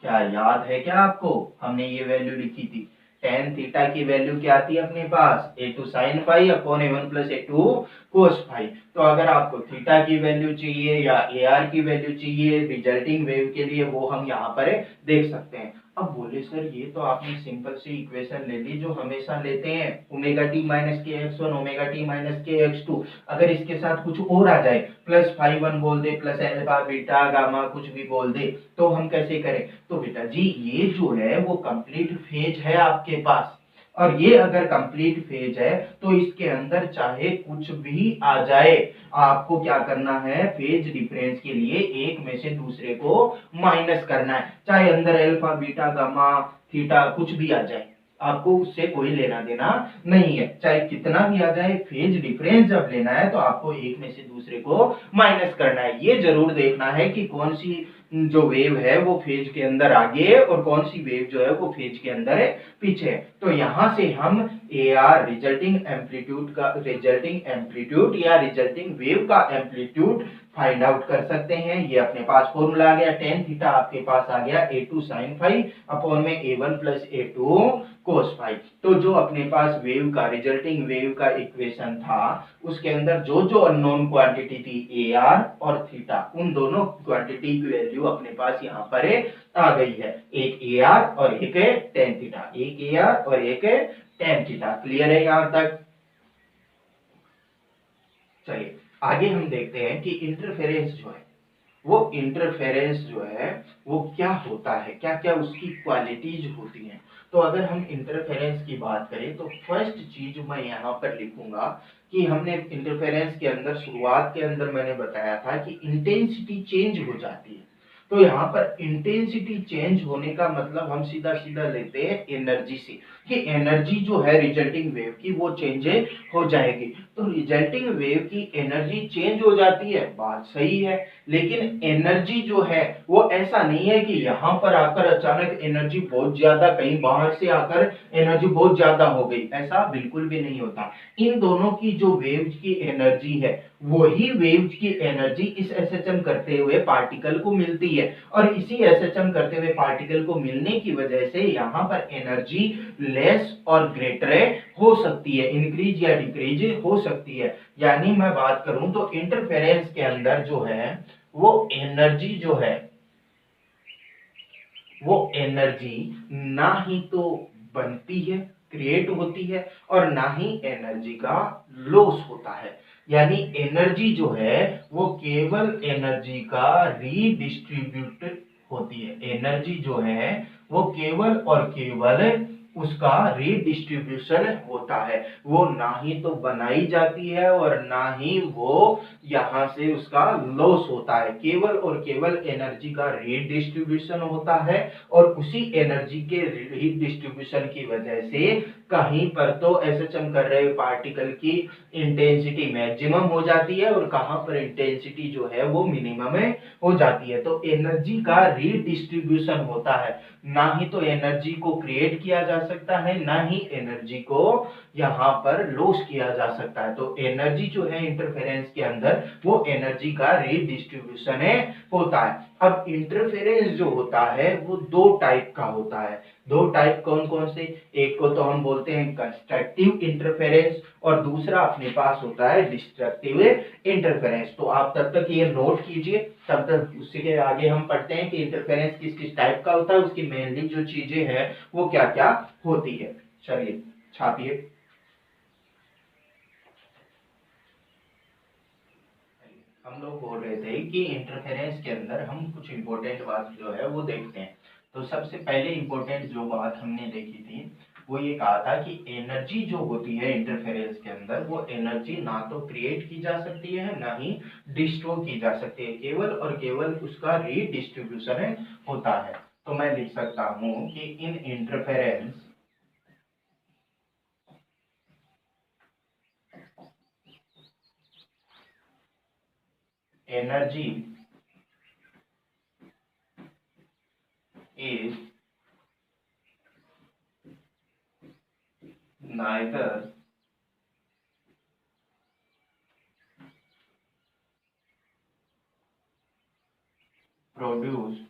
क्या याद है क्या आपको, हमने ये वैल्यू लिखी थी। tan थीटा की वैल्यू क्या आती है अपने पास, a2 sin phi upon a1 plus a2 cos phi. तो अगर आपको थीटा की वैल्यू चाहिए या ar की वैल्यू चाहिए रिजल्टिंग वेव के लिए, वो हम यहाँ पर देख सकते हैं। अब बोले सर ये तो आपने सिंपल सी इक्वेशन ले ली जो हमेशा लेते हैं, ओमेगा टी माइनस के x1 ओमेगा टी माइनस के x2, अगर इसके साथ कुछ और आ जाए प्लस फाई वन बोल दे प्लस अल्फा बीटा गामा कुछ भी बोल दे तो हम कैसे करें। तो बेटा जी ये जो है वो कंप्लीट फेज है आपके पास, और ये अगर कंप्लीट फेज है तो इसके अंदर चाहे कुछ भी आ जाए, आपको क्या करना है, फेज डिफरेंस के लिए एक में से दूसरे को माइनस करना है, चाहे अंदर अल्फा बीटा गामा थीटा कुछ भी आ जाए। आपको उससे कोई लेना देना नहीं है। चाहे कितना भी आ जाए, फेज डिफरेंस जब लेना है तो आपको एक में से दूसरे को माइनस करना है। ये जरूर देखना है कि कौन सी जो वेव है वो फेज के अंदर आगे और कौन सी वेव जो है वो फेज के अंदर पीछे है। तो यहां से हम ए आर रिजल्टिंग एम्पलीट्यूड या रिजल्टिंग वेव का एम्पलीट्यूड फाइंड आउट कर सकते हैं। ये अपने पास फॉर्मूला आ गया, टेन थीटा आपके पास आ गया A2 sin फाइव अपॉन में A1 plus A2 cos five. तो जो अपने पास वेव का रिजल्टिंग वेव का इक्वेशन था उसके अंदर जो जो अननोन क्वांटिटी थी ए आर और थीटा, उन दोनों क्वांटिटी की वैल्यू अपने पास यहाँ पर आ गई है। एक ए आर और एक टेन थीटा, एक ए आर और एक टेन थीटा। क्लियर है यहां तक? चलिए आगे हम देखते हैं कि इंटरफेरेंस जो है वो क्या होता है, क्या क्या उसकी क्वालिटीज होती हैं। तो अगर हम इंटरफेरेंस की बात करें तो फर्स्ट चीज मैं यहाँ पर लिखूंगा कि हमने इंटरफेरेंस के अंदर शुरुआत के अंदर मैंने बताया था कि इंटेंसिटी चेंज हो जाती है। तो यहाँ पर इंटेंसिटी चेंज होने का मतलब हम सीधा सीधा लेते हैं एनर्जी से, कि एनर्जी जो है रिजल्टिंग वेव की वो चेंज हो जाएगी। तो रिजल्टिंग वेव की एनर्जी चेंज हो जाती है, बात सही है, लेकिन एनर्जी जो है वो ऐसा नहीं है कि यहाँ पर आकर अचानक एनर्जी बहुत ज्यादा, कहीं बाहर से आकर एनर्जी बहुत ज्यादा हो गई, ऐसा बिल्कुल भी नहीं होता। इन दोनों की जो वेव्स की एनर्जी है वही वेव्स की एनर्जी इस एसएचएम करते हुए पार्टिकल को मिलती है, और इसी एसएचएम करते हुए पार्टिकल को मिलने की वजह से यहाँ पर एनर्जी लेस और ग्रेटर हो सकती है, इंक्रीज या डिक्रीज हो सकती है। यानी मैं बात करूं तो इंटरफेरेंस के अंदर जो है वो एनर्जी ना ही तो बनती है, क्रिएट होती है, और ना ही एनर्जी का लॉस होता है। यानी एनर्जी जो है वो केवल एनर्जी का रीडिस्ट्रीब्यूट होती है। एनर्जी जो है वो केवल और केवल उसका रीडिस्ट्रीब्यूशन होता है, वो ना ही तो बनाई जाती है और ना ही वो यहां से उसका लॉस होता है। केवल और केवल एनर्जी का रीडिस्ट्रीब्यूशन होता है, और उसी एनर्जी के रीडिस्ट्रीब्यूशन की वजह से कहीं पर तो एसएचएम कर रहे पार्टिकल की इंटेंसिटी मैक्सिमम हो जाती है और कहां पर इंटेंसिटी जो है वो मिनिमम हो जाती है। तो एनर्जी का रीडिस्ट्रीब्यूशन होता है, ना ही तो एनर्जी को क्रिएट किया जा सकता है, ना ही एनर्जी को यहाँ पर लॉस किया जा सकता है। तो एनर्जी जो है इंटरफेरेंस के अंदर वो एनर्जी का रीडिस्ट्रीब्यूशन होता है। अब इंटरफेरेंस जो होता है वो दो टाइप का होता है। दो टाइप कौन कौन से? एक को तो हम बोलते हैं कंस्ट्रक्टिव इंटरफेरेंस, और दूसरा अपने पास होता है डिस्ट्रक्टिव इंटरफेरेंस। तो आप तब तक ये नोट कीजिए, तब तक उसके आगे हम पढ़ते हैं कि इंटरफेरेंस किस किस टाइप का होता है, उसकी मेनली जो चीजें हैं वो क्या क्या होती है। चलिए छापिए। हम लोग बोल रहे थे कि इंटरफेरेंस के अंदर हम कुछ इंपॉर्टेंट बात जो है वो देखते हैं। तो सबसे पहले इंपॉर्टेंट जो बात हमने देखी थी वो ये कहा था कि एनर्जी जो होती है इंटरफेरेंस के अंदर वो एनर्जी ना तो क्रिएट की जा सकती है ना ही डिस्ट्रॉय की जा सकती है, केवल और केवल उसका रीडिस्ट्रीब्यूशन होता है। तो मैं लिख सकता हूं कि in interference energy is neither produced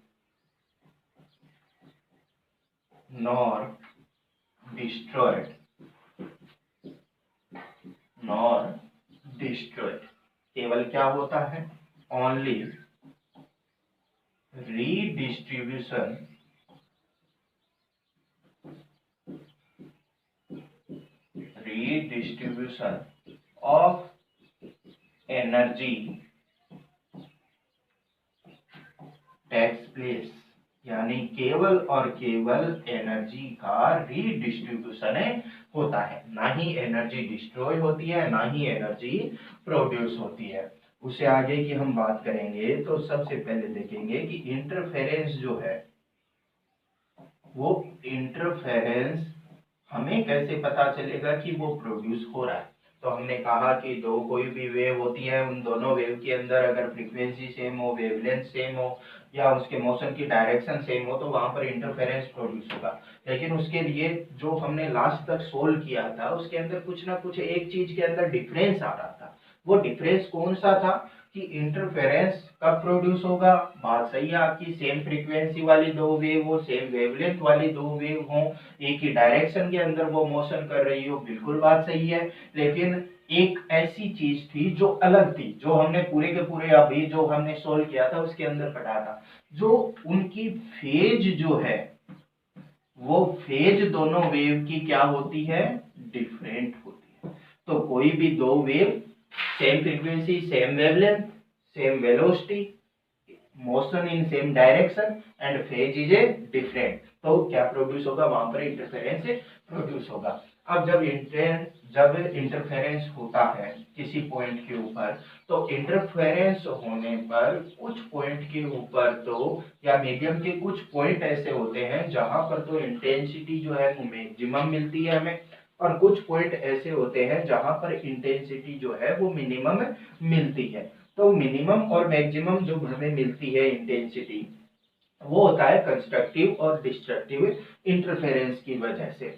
nor destroyed केवल क्या होता है? Only redistribution of energy takes place. यानी केवल और केवल एनर्जी का रीडिस्ट्रीब्यूशन होता है, ना ही एनर्जी डिस्ट्रॉय होती है ना ही एनर्जी प्रोड्यूस होती है। उससे आगे की हम बात करेंगे तो सबसे पहले देखेंगे कि इंटरफेरेंस जो है वो इंटरफेरेंस हमें कैसे पता चलेगा कि वो प्रोड्यूस हो रहा है? तो हमने कहा कि दो कोई भी वेव होती है, उन दोनों वेव के अंदर अगर फ्रीक्वेंसी सेम हो, वेवलेंथ सेम हो या उसके मोशन की डायरेक्शन सेम हो तो वहां पर इंटरफेरेंस प्रोड्यूस होगा। लेकिन उसके लिए जो हमने लास्ट तक सोल्व किया था उसके अंदर कुछ ना कुछ एक चीज के अंदर डिफरेंस आ रहा था। वो डिफरेंस कौन सा था कि इंटरफेरेंस कब प्रोड्यूस होगा? बात सही है आपकी, सेम फ्रीक्वेंसी वाली दो वेव हो, सेम वेवलेंथ वाली दो वेव हो, एक ही डायरेक्शन के अंदर वो मोशन कर रही हो, बिल्कुल बात सही है। लेकिन एक ऐसी चीज थी जो अलग थी, जो हमने पूरे के पूरे अभी जो हमने सोल्व किया था उसके अंदर पढ़ा था, जो उनकी फेज जो है वो फेज दोनों वेव की क्या होती है? डिफरेंट होती है। तो कोई भी दो wave, same frequency, same wavelength, same velocity, motion in same direction and phase is a different, तो क्या प्रोड्यूस होगा? वहां पर इंटरफेरेंस प्रोड्यूस होगा। अब जब इंटरफेरेंस होता है किसी पॉइंट के ऊपर, तो इंटरफेरेंस होने पर कुछ पॉइंट के ऊपर तो या मीडियम के कुछ पॉइंट ऐसे होते हैं जहां पर तो इंटेंसिटी जो है वो मैक्सिमम मिलती है हमें, और कुछ पॉइंट ऐसे होते हैं जहां पर इंटेंसिटी जो है वो मिनिमम मिलती है। तो मिनिमम और मैक्सिमम जो हमें मिलती है इंटेंसिटी, वो होता है कंस्ट्रक्टिव और डिस्ट्रक्टिव इंटरफेरेंस की वजह से।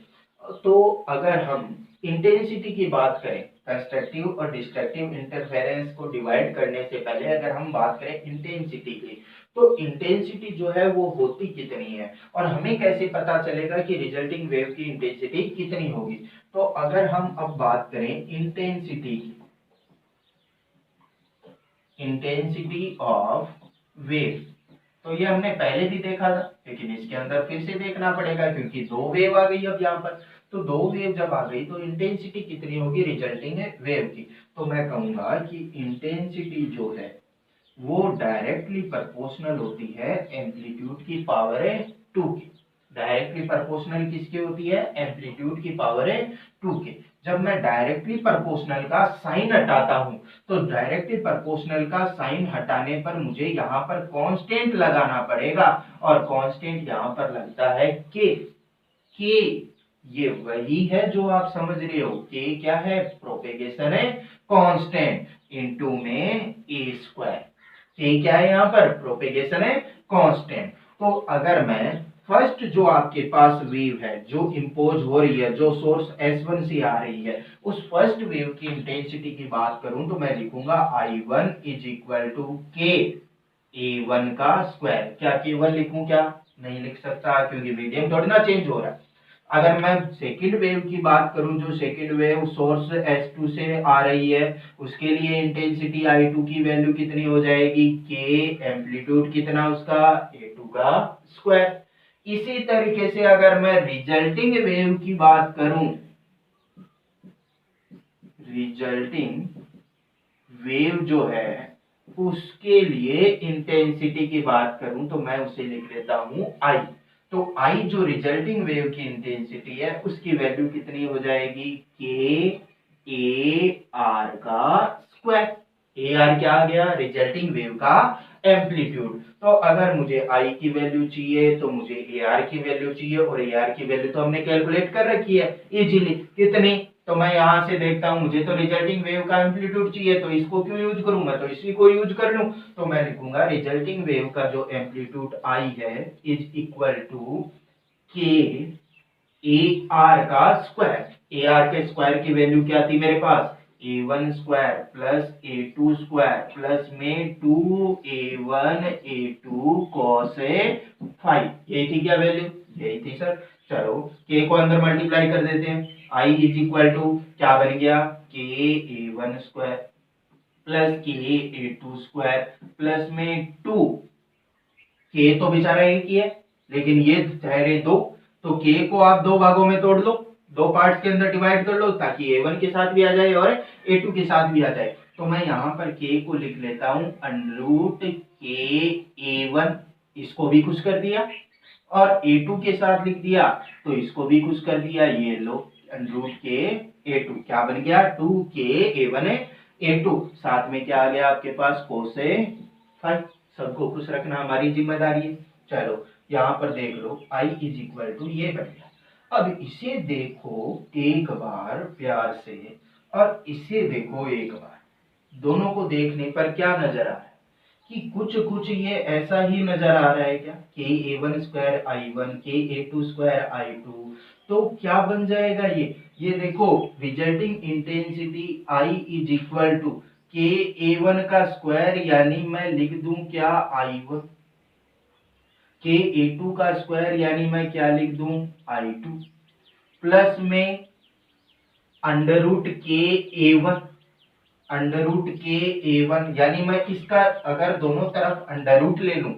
तो अगर हम इंटेंसिटी की बात करें, कंस्ट्रक्टिव और डिस्ट्रक्टिव इंटरफेरेंस को डिवाइड करने से पहले अगर हम बात करें इंटेंसिटी की, तो इंटेंसिटी जो है वो होती कितनी है और हमें कैसे पता चलेगा कि रिजल्टिंग वेव की इंटेंसिटी कितनी होगी? तो अगर हम अब बात करें इंटेंसिटी की, इंटेंसिटी ऑफ वेव, तो ये हमने पहले भी देखा था लेकिन इसके अंदर फिर से देखना पड़ेगा क्योंकि दो वेव आ गई अब यहाँ पर। तो दो वेव जब आ गई तो इंटेंसिटी कितनी होगी रिजल्टिंग वेव की? तो मैं कहूंगा कि इंटेंसिटी जो है वो डायरेक्टली प्रोपोर्शनल होती है एम्पलीट्यूड की पावर है 2 की। डायरेक्टली प्रोपोर्शनल किसकी होती है? एम्पलीट्यूड की पावर है 2 के। जब मैं डायरेक्टली प्रोपोर्शनल का साइन हटाता हूं, तो डायरेक्टली प्रोपोर्शनल का साइन हटाने पर मुझे यहाँ पर कांस्टेंट लगाना पड़ेगा, और कांस्टेंट यहाँ पर लगता है के। ये वही है जो आप समझ रहे हो, के क्या है? प्रोपेगेशन है कांस्टेंट, इनटू में ए स्क्वायर। के क्या है यहाँ पर? प्रोपेगेशन है कांस्टेंट। तो अगर मैं फर्स्ट जो आपके पास वेव है जो इंपोज हो रही है, जो सोर्स S1 से आ रही है, उस फर्स्ट वेव की इंटेंसिटी की बात करूं तो मैं लिखूंगा I1 इज इक्वल टू के A1 का स्क्वायर। क्या केवल लिखूं? क्या नहीं लिख सकता क्योंकि मीडियम थोड़ी ना चेंज हो रहा है। अगर मैं सेकंड वेव की बात करूं, जो सेकंड वेव सोर्स S2 से आ रही है, उसके लिए इंटेंसिटी I2 की वैल्यू कितनी हो जाएगी? के एम्पलीट्यूड कितना उसका? A2 का स्क्वायर। इसी तरीके से अगर मैं रिजल्टिंग वेव की बात करूं, रिजल्टिंग वेव जो है उसके लिए इंटेंसिटी की बात करूं तो मैं उसे लिख लेता हूं आई। तो आई जो रिजल्टिंग वेव की इंटेंसिटी है उसकी वैल्यू कितनी हो जाएगी? के ए आर का स्क्वायर। ए आर क्या आ गया? रिजल्टिंग वेव का एम्पलीट्यूड। तो अगर मुझे आई की वैल्यू चाहिए तो मुझे ए आर की वैल्यू चाहिए, और ए आर की वैल्यू तो हमने कैलकुलेट कर रखी है इजीली। कितनी? तो मैं यहां से देखता हूं मुझे तो रिजल्टिंग वेव का एम्पलीट्यूड चाहिए, तो इसको क्यों यूज करूं? मैं तो इसी को यूज कर लूं। तो मैं लिखूंगा रिजल्टिंग वेव का जो एम्पलीट्यूड आई है is equal to K A R का स्क्वायर। ए आर के स्क्वायर की वैल्यू क्या थी मेरे पास? A1 square plus A2 square plus में 2A1 A2 cos A5। यही थी क्या वैल्यू? यही थी सर। चलो के को अंदर मल्टीप्लाई कर देते हैं। I इज इक्वल टू क्या बन गया? के A1 स्क्वायर प्लस के A2 स्क्वायर प्लस में 2। के तो बेचारा एक ही है लेकिन ये ठहरे दो, तो के को आप दो भागों में तोड़ लो, दो पार्ट्स के अंदर डिवाइड कर लो ताकि A1 के साथ भी आ जाए और A2 के साथ भी आ जाए। तो मैं यहाँ पर के को लिख लेता हूं अंडरूट के A1, इसको भी खुश कर दिया, और A2 के साथ लिख दिया तो इसको भी खुश कर दिया। ये लो अंडरूट के A2 क्या बन गया? 2 के A1 A2, साथ में क्या आ गया आपके पास? कोसे 5। सबको खुश रखना हमारी जिम्मेदारी है। चलो यहाँ पर देख लो I इज इक्वल टू ये बन गया। अब इसे देखो एक बार प्यार से और इसे देखो एक बार, दोनों को देखने पर क्या नजर आ रहा है कि कुछ कुछ ये ऐसा ही नजर आ रहा है क्या, K A one square I one, K A two square I two. तो क्या बन जाएगा ये देखो resulting intensity I is equal to K A one का स्क्वायर, यानी मैं लिख दूं क्या आई वन, के ए टू का स्क्वायर यानी मैं क्या लिख दूं आई टू, प्लस में under root K A one, under root K A one, यानी मैं इसका अगर दोनों तरफ अंडर रूट ले लूं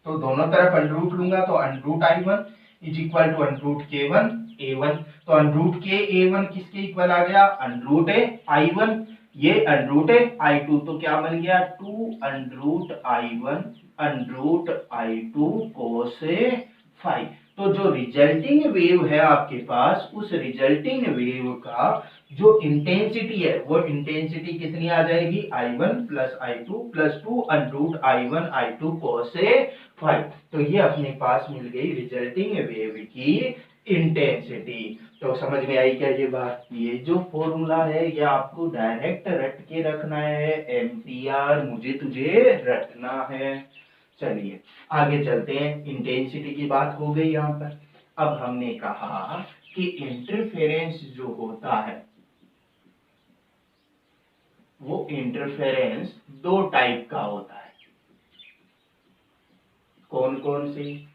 तो दोनों तरफ अंडर रूट लूंगा तो under root I one is equal to under root K one A one. तो under root K A one किसके इक्वल आ गया, अंडर रूट आई वन, ये अंडर रूट आई टू, तो क्या बन गया two under root I one under root I two cos five. तो जो रिजल्टिंग वेव है आपके पास, उस रिजल्टिंग वेव का जो इंटेंसिटी है वो इंटेंसिटी कितनी आ जाएगी, I one plus I two plus two under root I one I two cos five. तो ये अपने पास मिल गई रिजल्टिंग वेव की इंटेंसिटी। तो समझ में आई क्या ये बात, ये जो फॉर्मूला है ये आपको डायरेक्ट रट के रखना है, एम्पियर मुझे तुझे रटना है। चलिए आगे चलते हैं, इंटेंसिटी की बात हो गई यहाँ पर। अब हमने कहा कि इंटरफेरेंस जो होता है वो इंटरफेरेंस दो टाइप का होता है। कौन कौन सी,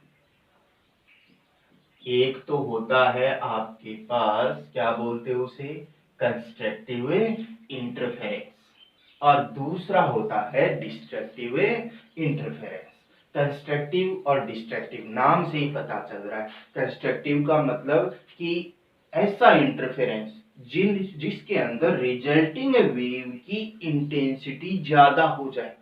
एक तो होता है आपके पास क्या बोलते हैं उसे कंस्ट्रक्टिव इंटरफेरेंस, और दूसरा होता है डिस्ट्रक्टिव इंटरफेरेंस। कंस्ट्रक्टिव और डिस्ट्रक्टिव नाम से ही पता चल रहा है। कंस्ट्रक्टिव का मतलब कि ऐसा इंटरफेरेंस जिसके अंदर रिजल्टिंग वेव की इंटेंसिटी ज्यादा हो जाए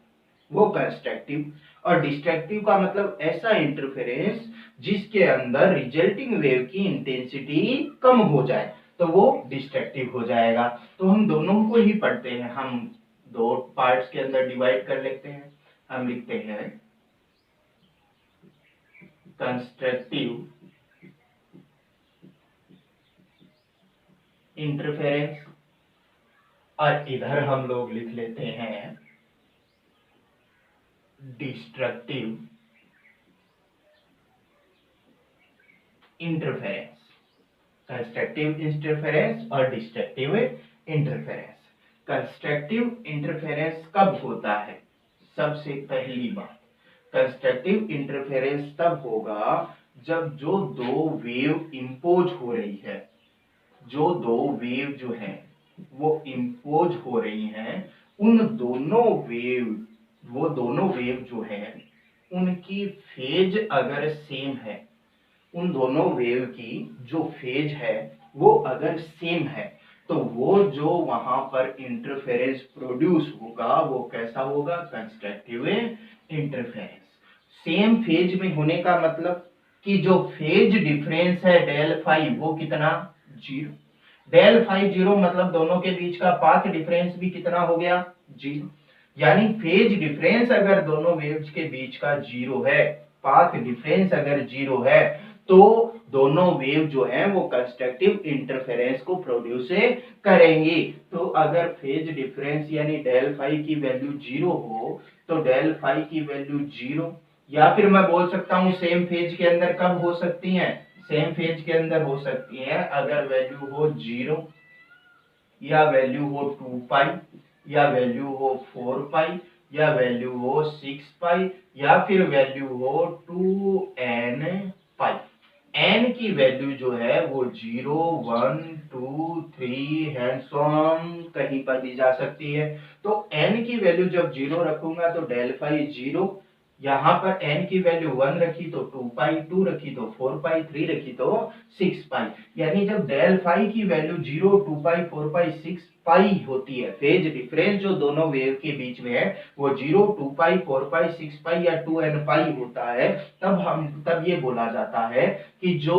वो कंस्ट्रक्टिव, और डिस्ट्रक्टिव का मतलब ऐसा इंटरफेरेंस जिसके अंदर रिजल्टिंग वेव की इंटेंसिटी कम हो जाए तो वो डिस्ट्रक्टिव हो जाएगा। तो हम दोनों को ही पढ़ते हैं, हम दो पार्ट्स के अंदर डिवाइड कर लेते हैं। हम लिखते हैं कंस्ट्रक्टिव इंटरफेरेंस, और इधर हम लोग लिख लेते हैं डिस्ट्रक्टिव इंटरफेरेंस। कंस्ट्रक्टिव इंटरफेरेंस और डिस्ट्रक्टिव इंटरफेरेंस। कंस्ट्रक्टिव इंटरफेरेंस कब होता है, सबसे पहली बात कंस्ट्रक्टिव इंटरफेरेंस तब होगा जब जो दो वेव इंपोज हो रही है, जो दो वेव जो है वो इंपोज हो रही हैं, उन दोनों वेव, वो दोनों वेव जो है उनकी फेज अगर सेम है, उन दोनों वेव की जो फेज है वो अगर सेम है तो वो जो वहां पर इंटरफेरेंस प्रोड्यूस होगा वो कैसा होगा, कंस्ट्रक्टिव इंटरफेरेंस। सेम फेज में होने का मतलब कि जो फेज डिफरेंस है डेल फाई वो कितना, जीरो। डेल फाई जीरो मतलब दोनों के बीच का पाथ डिफरेंस भी कितना हो गया, जीरो। यानी फेज डिफरेंस अगर दोनों वेव्स के बीच का जीरो है, पाथ डिफरेंस अगर जीरो है, तो दोनों वेव जो हैं वो कंस्ट्रक्टिव इंटरफेरेंस को प्रोड्यूस करेंगी। तो अगर फेज डिफरेंस यानी डेल फाई की वैल्यू जीरो हो तो डेल फाई की वैल्यू जीरो, या फिर मैं बोल सकता हूं सेम फेज के अंदर कब हो सकती हैं, सेम फेज के अंदर हो सकती हैं अगर वैल्यू हो जीरो, या वैल्यू हो 2 पाई, या वैल्यू हो 4 पाई, या वैल्यू हो 6 पाई, या फिर वैल्यू हो 2n पाई। n की वैल्यू जो है वो 0 1 2 3 हैंड्स ऑन कहीं पर भी जा सकती है। तो n की वैल्यू जब 0 रखूंगा तो डेल फाई 0, यहाँ पर n की वैल्यू 1 रखी तो 2 पाई, 2 रखी तो 4 पाई, 3 रखी तो 6 पाई। यानी जब डेल फाई की वैल्यू 0 2 पाई 4 पाई 6 पाई होती है, फेज डिफरेंस जो दोनों वेव के बीच में है वो 0 2 पाई 4 पाई 6 पाई या 2n पाई होता है, तब ये बोला जाता है कि जो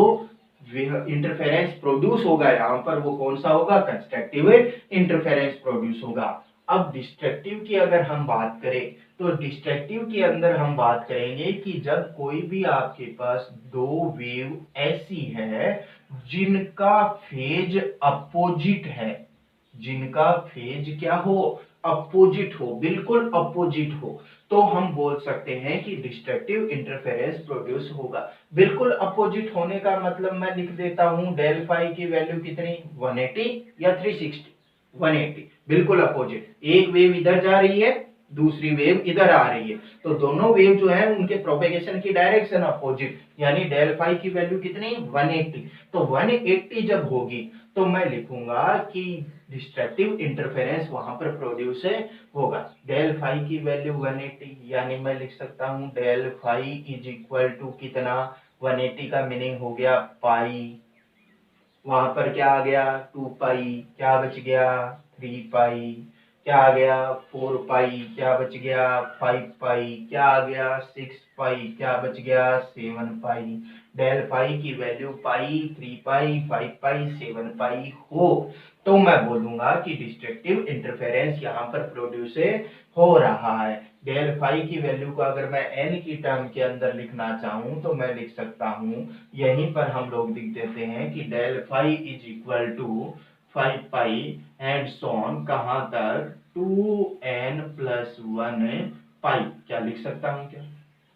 इंटरफेरेंस प्रोड्यूस होगा यहाँ पर वो कौन सा होगा, कंस्ट्रक्टिव इंटरफेरेंस प्रोड्यूस होगा। अब डिस्ट्रक्टिव की अगर हम बात करें तो डिस्ट्रक्टिव के अंदर हम बात करेंगे कि जब कोई भी आपके पास दो वेव ऐसी है जिनका फेज अपोजिट है, जिनका फेज क्या हो, अपोजिट हो, बिल्कुल अपोजिट हो, तो हम बोल सकते हैं कि डिस्ट्रक्टिव इंटरफेरेंस प्रोड्यूस होगा। बिल्कुल अपोजिट होने का मतलब मैं लिख देता हूं डेल फाई की वैल्यू कितनी, 180 या 360, 180, बिल्कुल अपोजिट। एक वेव इधर जा रही है, दूसरी वेव इधर आ रही है, तो दोनों वेव जो है उनके प्रोपेगेशन की डायरेक्शन अपोजिट, यानी डेल फाई की वैल्यू कितनी, 180। तो 180 जब होगी तो मैं लिखूंगा कि डिस्ट्रक्टिव इंटरफेरेंस वहां पर प्रोड्यूस होगा। डेल फाई की वैल्यू 180, यानी मैं लिख सकता हूं del phi is equal to कितना, 180 का मीनिंग हो गया पाई, वहां पर क्या आ गया 2 पाई, क्या बच गया 3 पाई, क्या आ गया 4 पाई, क्या बच गया 5 पाई, क्या आ गया 6 पाई, क्या बच गया 7 पाई। डेल फाई की वैल्यू पाई, 3 पाई, 5 पाई, 7 पाई हो तो मैं बोलूंगा कि डिस्ट्रक्टिव इंटरफेरेंस यहाँ पर प्रोड्यूस हो रहा है। डेल फाई की वैल्यू को अगर मैं n की टर्म के अंदर लिखना चाहूं तो मैं लिख सकता हूं, यहीं पर हम लोग लिख देते हैं कि del phi is equal to 5 pi and so on कहां तक 2n प्लस 1 पाई। क्या लिख सकता हूं, क्या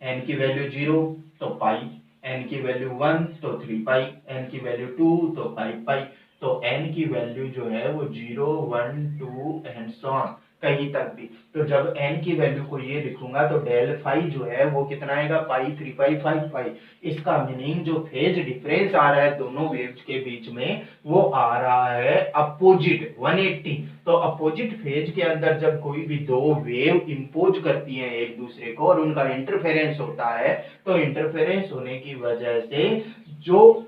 n की वैल्यू 0 तो पाई, n की वैल्यू 1 तो 3 पाई, n की वैल्यू 2 तो 5 पाई। तो n की वैल्यू जो है वो 0 1 2 एंड सो ऑन कहीं तक भी। तो जब n की वैल्यू को ये लिखूंगा तो डेल फाई जो है वो कितना आएगा, पाई, 3 पाई, 5 पाई। इसका मीनिंग जो फेज डिफरेंस आ रहा है दोनों वेव्स के बीच में वो आ रहा है अपोजिट 180। तो अपोजिट फेज के अंदर जब कोई भी दो वेव इंपोज करती हैं एक दूसरे को और उनका इंटरफेरेंस होता है, तो इंटरफेरेंस होने की वजह से जो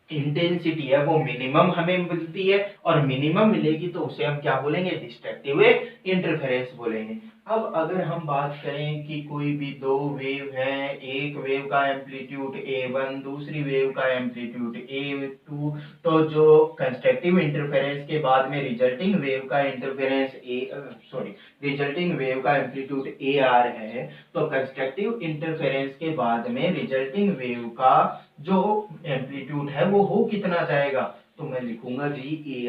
इंटेंसिटी है वो मिनिमम हमें मिलती है, और मिनिमम मिलेगी तो उसे हम क्या बोलेंगे, डिस्ट्रक्टिव इंटरफेरेंस बोलेंगे। अब अगर हम बात करें कि कोई भी दो वेव हैं, एक वेव का एम्पलीट्यूड a1, दूसरी वेव का एम्पलीट्यूड a2, तो जो कंस्ट्रक्टिव इंटरफेरेंस के बाद में रिजल्टिंग वेव का इंटरफेरेंस रिजल्टिंग वेव का एम्पलीट्यूड ar है, तो कंस्ट्रक्टिव इंटरफेरेंस के बाद में रिजल्टिंग वेव का जो एम्पलीट्यूड है वो हो कितना जाएगा, तो मैं लिखूंगा जी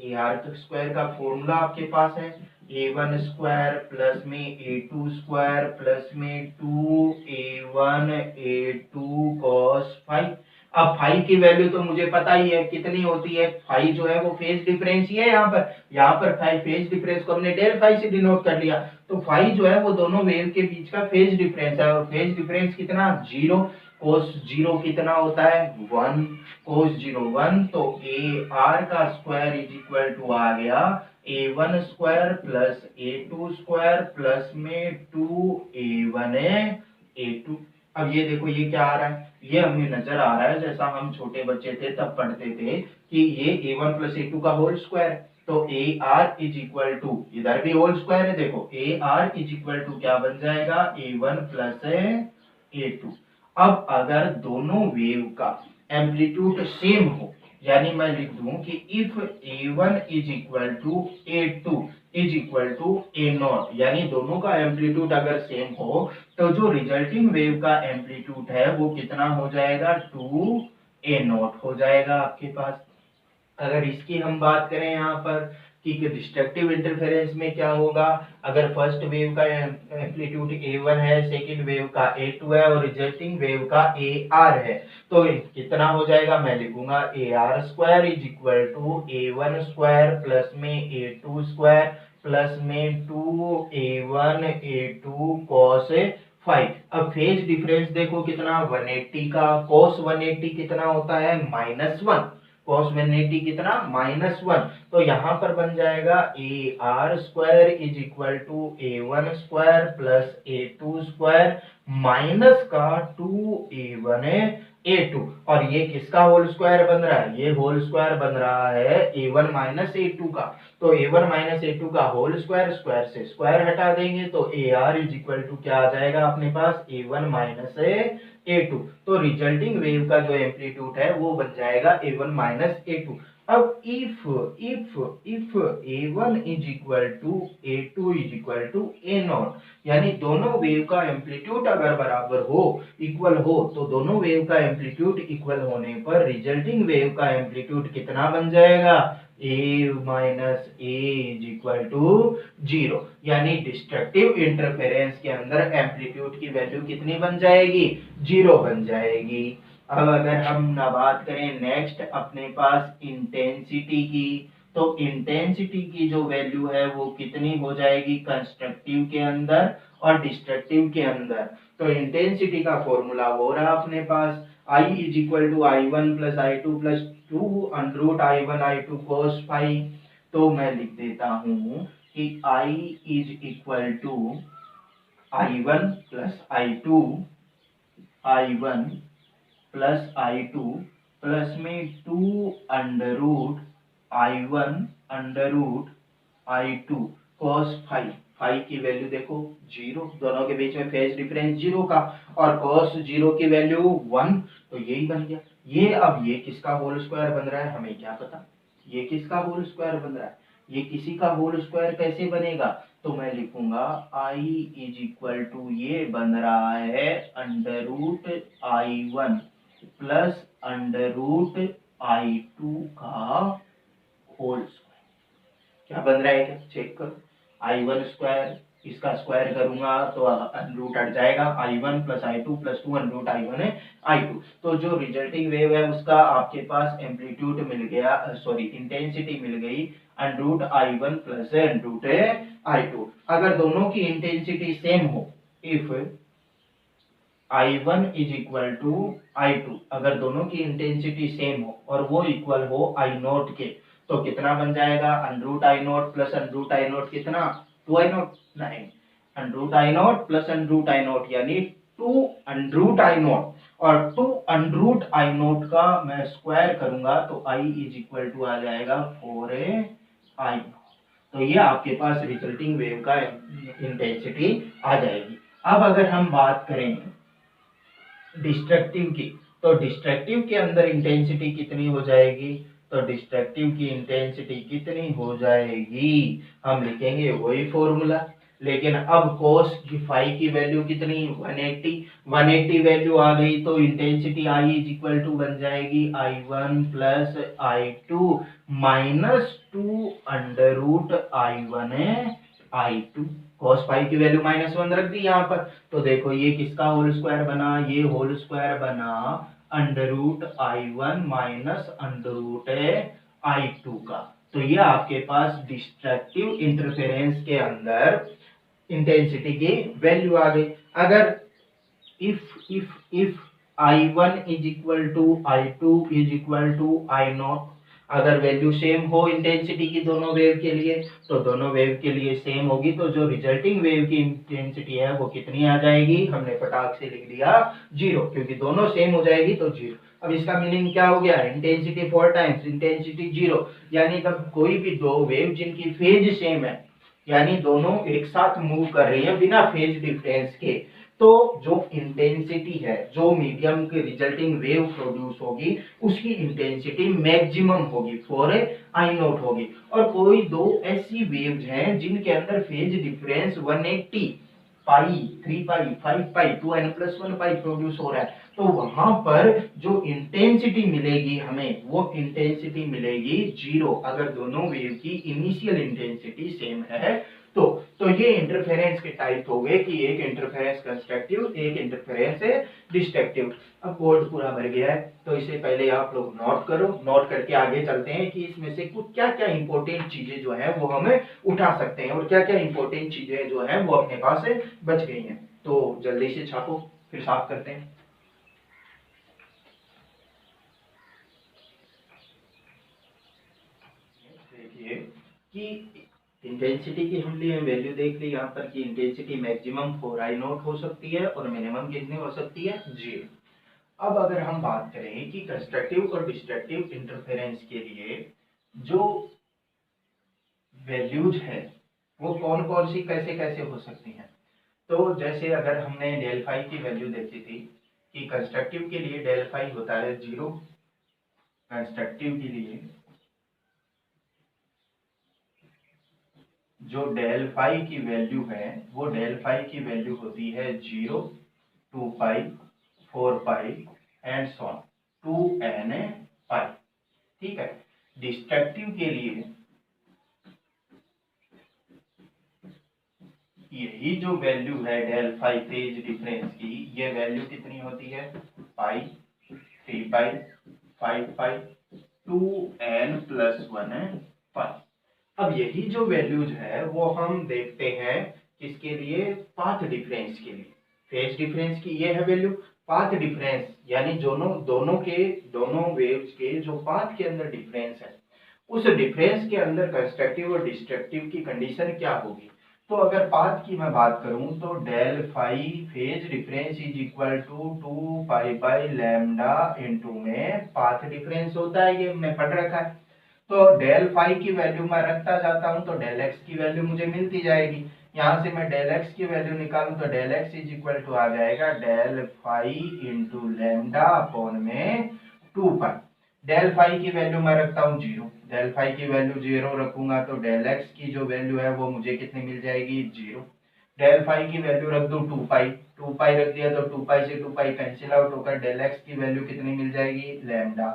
AR स्क्वायर का फॉर्मूला आपके पास है, A1 स्क्वायर प्लस में A2 स्क्वायर प्लस में 2A1 A2 cos फाइव। अब फाई की वैल्यू तो मुझे पता ही है कितनी होती है, फाई जो है वो फेज डिफरेंस ही है, यहाँ पर फाई फेज डिफरेंस को हमने डेल फाई से डिनोट कर लिया, तो फाई जो है वो दोनों वेव के बीच का फेज डिफरेंस है, और फेज डिफरेंस कितना, 0। कोस 0 कितना होता है, 1, कोस 0 1, तो AR का स्क्वायर इज इक्वल टू आ गया A1 square plus A2 square plus में 2A1 A2। अब ये देखो ये क्या आ रहा है, ये हमें नजर आ रहा है जैसा हम छोटे बच्चे थे तब पढ़ते थे कि ये A1 प्लस A2 का होल स्क्वायर है, तो AR इज इक्वल टू, इधर भी होल स्क्वायर है, देखो AR इज इक्वल टू क्या बन जाएगा, A1 प्लस A2। अब अगर दोनों वेव का एम्पलीट्यूड सेम हो, यानी मैं लिख दूं कि if A1 is equal to A2 is equal to A0, यानी दोनों का एम्पलीट्यूड अगर सेम हो तो जो रिजल्टिंग वेव का एम्पलीट्यूड है वो कितना हो जाएगा, 2A0 हो जाएगा आपके पास। अगर इसकी हम बात करें यहाँ पर कि डिस्ट्रक्टिव इंटरफेरेंस में क्या होगा, अगर फर्स्ट वेव का एम्पलीट्यूड A1 है, सेकंड वेव का A2 है और रिजल्टिंग वेव का AR है, तो कितना हो जाएगा, मैं लिखूंगा AR square is equal to A1 square plus में A2 स्क्वायर प्लस में 2A1 A2 cos 5। अब फेज डिफरेंस देखो कितना, 180 का cos 180 कितना होता है, -1, cos 180 कितना, -1, तो यहाँ पर बन जाएगा AR square is equal to A1 square plus A2 square minus का 2A1 A2, और ये किसका होल स्क्वायर बन रहा है, ये होल स्क्वायर बन रहा है A1 माइनस A2 का, तो A1 माइनस A2 का होल स्क्वायर, स्क्वायर से स्क्वायर हटा देंगे तो AR इज इक्वल टू क्या आ जाएगा अपने पास, A1 माइनस A2, तो रिजल्टिंग वेव का जो एम्पलीट्यूड है वो बन जाएगा A1 माइनस A2। अब if A1 is equal to A2 is equal to A0, यानी दोनों वेव का एम्पलीट्यूड अगर बराबर हो, इक्वल हो, तो दोनों वेव का एम्पलीट्यूड इक्वल होने पर रिजल्टिंग वेव का एम्पलीट्यूड कितना बन जाएगा, A minus A is equal to 0, यानी डिस्ट्रक्टिव इंटरफेरेंस के अंदर एम्पलीट्यूड की वैल्यू कितनी बन जाएगी, 0 बन जाएगी। अब अगर हम ना बात करें नेक्स्ट अपने पास इंटेंसिटी की, तो इंटेंसिटी की जो वैल्यू है वो कितनी हो जाएगी कंस्ट्रक्टिव के अंदर और डिस्ट्रक्टिव के अंदर। तो इंटेंसिटी का फॉर्मूला हो रहा अपने पास I is equal to I1 plus I2 plus 2 under root I1 I2 cos phi. तो मैं लिख देता हूं कि I is equal to I1 plus I2, I1 plus I2 प्लस में 2 under root I1 under root I2 cos phi. Phi की value देखो 0, दोनों के बीच में फेज डिफरेंस 0 का, और cos 0 की वैल्यू 1, तो यही बन गया। ये अब ये किसका होल स्क्वायर बन रहा है हमें क्या पता, ये किसका होल स्क्वायर बन रहा है, ये किसी का होल स्क्वायर कैसे बनेगा, तो मैं लिखूंगा I इज इक्वल टू ये बन रहा है under root I1 plus under root I2 का होल स्क्वायर। क्या बन रहा है क्या चेक करो, I1 स्क्वायर, इसका स्क्वायर करूंगा तो रूट हट जाएगा, I1 plus I2 plus 2 root I1 है I2। तो जो रिजल्टिंग वेव है उसका आपके पास एम्पलीट्यूड मिल गया, सॉरी इंटेंसिटी मिल गई root I1 plus root I2। अगर दोनों की इंटेंसिटी सेम हो, if I1 is equal to I2, अगर दोनों की इंटेंसिटी सेम हो और वो इक्वल हो I0 के, तो कितना बन जाएगा under root I0 plus under root I0 कितना 2I0, नहीं under root I0 plus under root I0 यानी 2 अंडरूट I0, और 2 अंडरूट I0 का मैं स्क्वायर करूंगा तो I इज इक्वल टू आ जाएगा 4I0। तो ये आपके पास रिजल्टिंग वेव का इंटेंसिटी आ जाएगी। अब अगर हम बात करें डिस्ट्रक्टिव की, तो डिस्ट्रक्टिव के अंदर इंटेंसिटी कितनी हो जाएगी, तो डिस्ट्रक्टिव की इंटेंसिटी कितनी हो जाएगी, हम लिखेंगे वही फॉर्मूला, लेकिन अब cos की फाई की वैल्यू कितनी 180 वैल्यू आ गई, तो intensity I is equal to बन जाएगी I1 plus I2 minus 2 under root I1 I2। cos phi की वैल्यू -1 रख दी यहाँ पर, तो देखो ये किसका होल स्क्वायर बना, ये होल स्क्वायर बना under root I1 minus under root I2 का। तो ये आपके पास डिस्ट्रक्टिव इंटरफेरेंस के अंदर इंटेंसिटी की वैल्यू आ गई। अगर if I1 is equal to I2 is equal to I0, अगर वैल्यू सेम हो इंटेंसिटी की दोनों वेव के लिए, तो दोनों वेव के लिए सेम होगी, तो जो रिजल्टिंग वेव की इंटेंसिटी है वो कितनी आ जाएगी, हमने फटाक से लिख दिया 0, क्योंकि दोनों सेम हो जाएगी तो 0। अब इसका मीनिंग क्या हो गया, इंटेंसिटी 4 टाइम्स इंटेंसिटी 0, यानी तब कोई भी दो वेव जिनकी फेज सेम है, यानी दोनों एक साथ मूव कर रही है बिना फेज डिफरेंस के, तो जो इंटेंसिटी है, जो मीडियम के रिजल्टिंग वेव प्रोड्यूस होगी उसकी इंटेंसिटी मैक्सिमम होगी, फॉर I0 होगी। और कोई दो ऐसी वेव्स हैं जिनके अंदर फेज डिफरेंस 180 पाई 3 पाई 5 पाई 2n प्लस 1 पाई प्रोड्यूस हो रहा है, तो वहां पर जो इंटेंसिटी मिलेगी हमें, वो इंटेंसिटी मिलेगी 0, अगर दोनों वेव की इनिशियल इंटेंसिटी सेम है तो ये इंटरफेरेंस के टाइप हो गए कि एक इंटरफेरेंस कंस्ट्रक्टिव, एक इंटरफेरेंस डिस्ट्रक्टिव। अब कोड पूरा भर गया है, तो इसे पहले आप लोग नोट करो, नोट करके आगे चलते हैं कि इसमें से कुछ क्या क्या इंपॉर्टेंट चीजें जो है वो हमें उठा सकते हैं और क्या क्या इंपॉर्टेंट चीजें जो है वो अपने पास से बच गई हैं। तो जल्दी से छापो, फिर साफ करते हैं। देखिए कि इंटेंसिटी की हमने वैल्यू देख ली यहाँ पर कि इंटेंसिटी मैक्सिमम 4I0 हो सकती है और मिनिमम कितनी हो सकती है 0। अब अगर हम बात करें कि कंस्ट्रक्टिव और डिस्ट्रक्टिव इंटरफेरेंस के लिए जो वैल्यूज है वो कौन कौन सी कैसे कैसे हो सकती हैं, तो जैसे अगर हमने डेल फाई की वैल्यू देखी थी कि कंस्ट्रक्टिव के लिए डेल फाई होता है 0, कंस्ट्रक्टिव के लिए जो डेल फाई की वैल्यू है वो डेल फाई की वैल्यू होती है 0, 2 पाई, 4 पाई एंड सो ऑन 2n पाई। ठीक है। डिस्ट्रक्टिव के लिए यही जो वैल्यू है डेल फाई फेज डिफरेंस की, ये वैल्यू कितनी होती है? पाई, 3 पाई, 5 पाई, 2n प्लस 1 पाई। अब यही जो वैल्यूज है वो हम देखते हैं किसके लिए? पाथ डिफरेंस के लिए। फेज डिफरेंस की ये है वैल्यू। पाथ डिफरेंस यानी दोनों वेव्स के जो पाथ के अंदर डिफरेंस है, उस डिफरेंस के अंदर कंस्ट्रक्टिव और डिस्ट्रक्टिव की कंडीशन क्या होगी? तो अगर पाथ की मैं बात करूं तो del phi phase difference is equal to 2 pi by lambda into में पाथ डिफरेंस होता है, ये हमने पढ़ रखा है। तो डेल फाई की वैल्यू मैं रखता जाता हूं तो डेल एक्स की वैल्यू मुझे मिलती जाएगी। यहां से मैं डेल एक्स की वैल्यू निकालूं तो del X is equal to आ जाएगा del phi into lambda upon में 2 पाई। डेल फाई की वैल्यू मैं रखता हूं 0। डेल फाई की वैल्यू 0 रखूंगा तो डेल एक्स की जो वैल्यू है वो मुझे कितनी मिल जाएगी? 0। डेल फाई की वैल्यू रख दूं 2 पाई, 2 पाई रख दिया तो 2 पाई से 2 पाई कैंसिल आउट होकर डेल एक्स की वैल्यू कितनी मिल जाएगी? लैम्डा।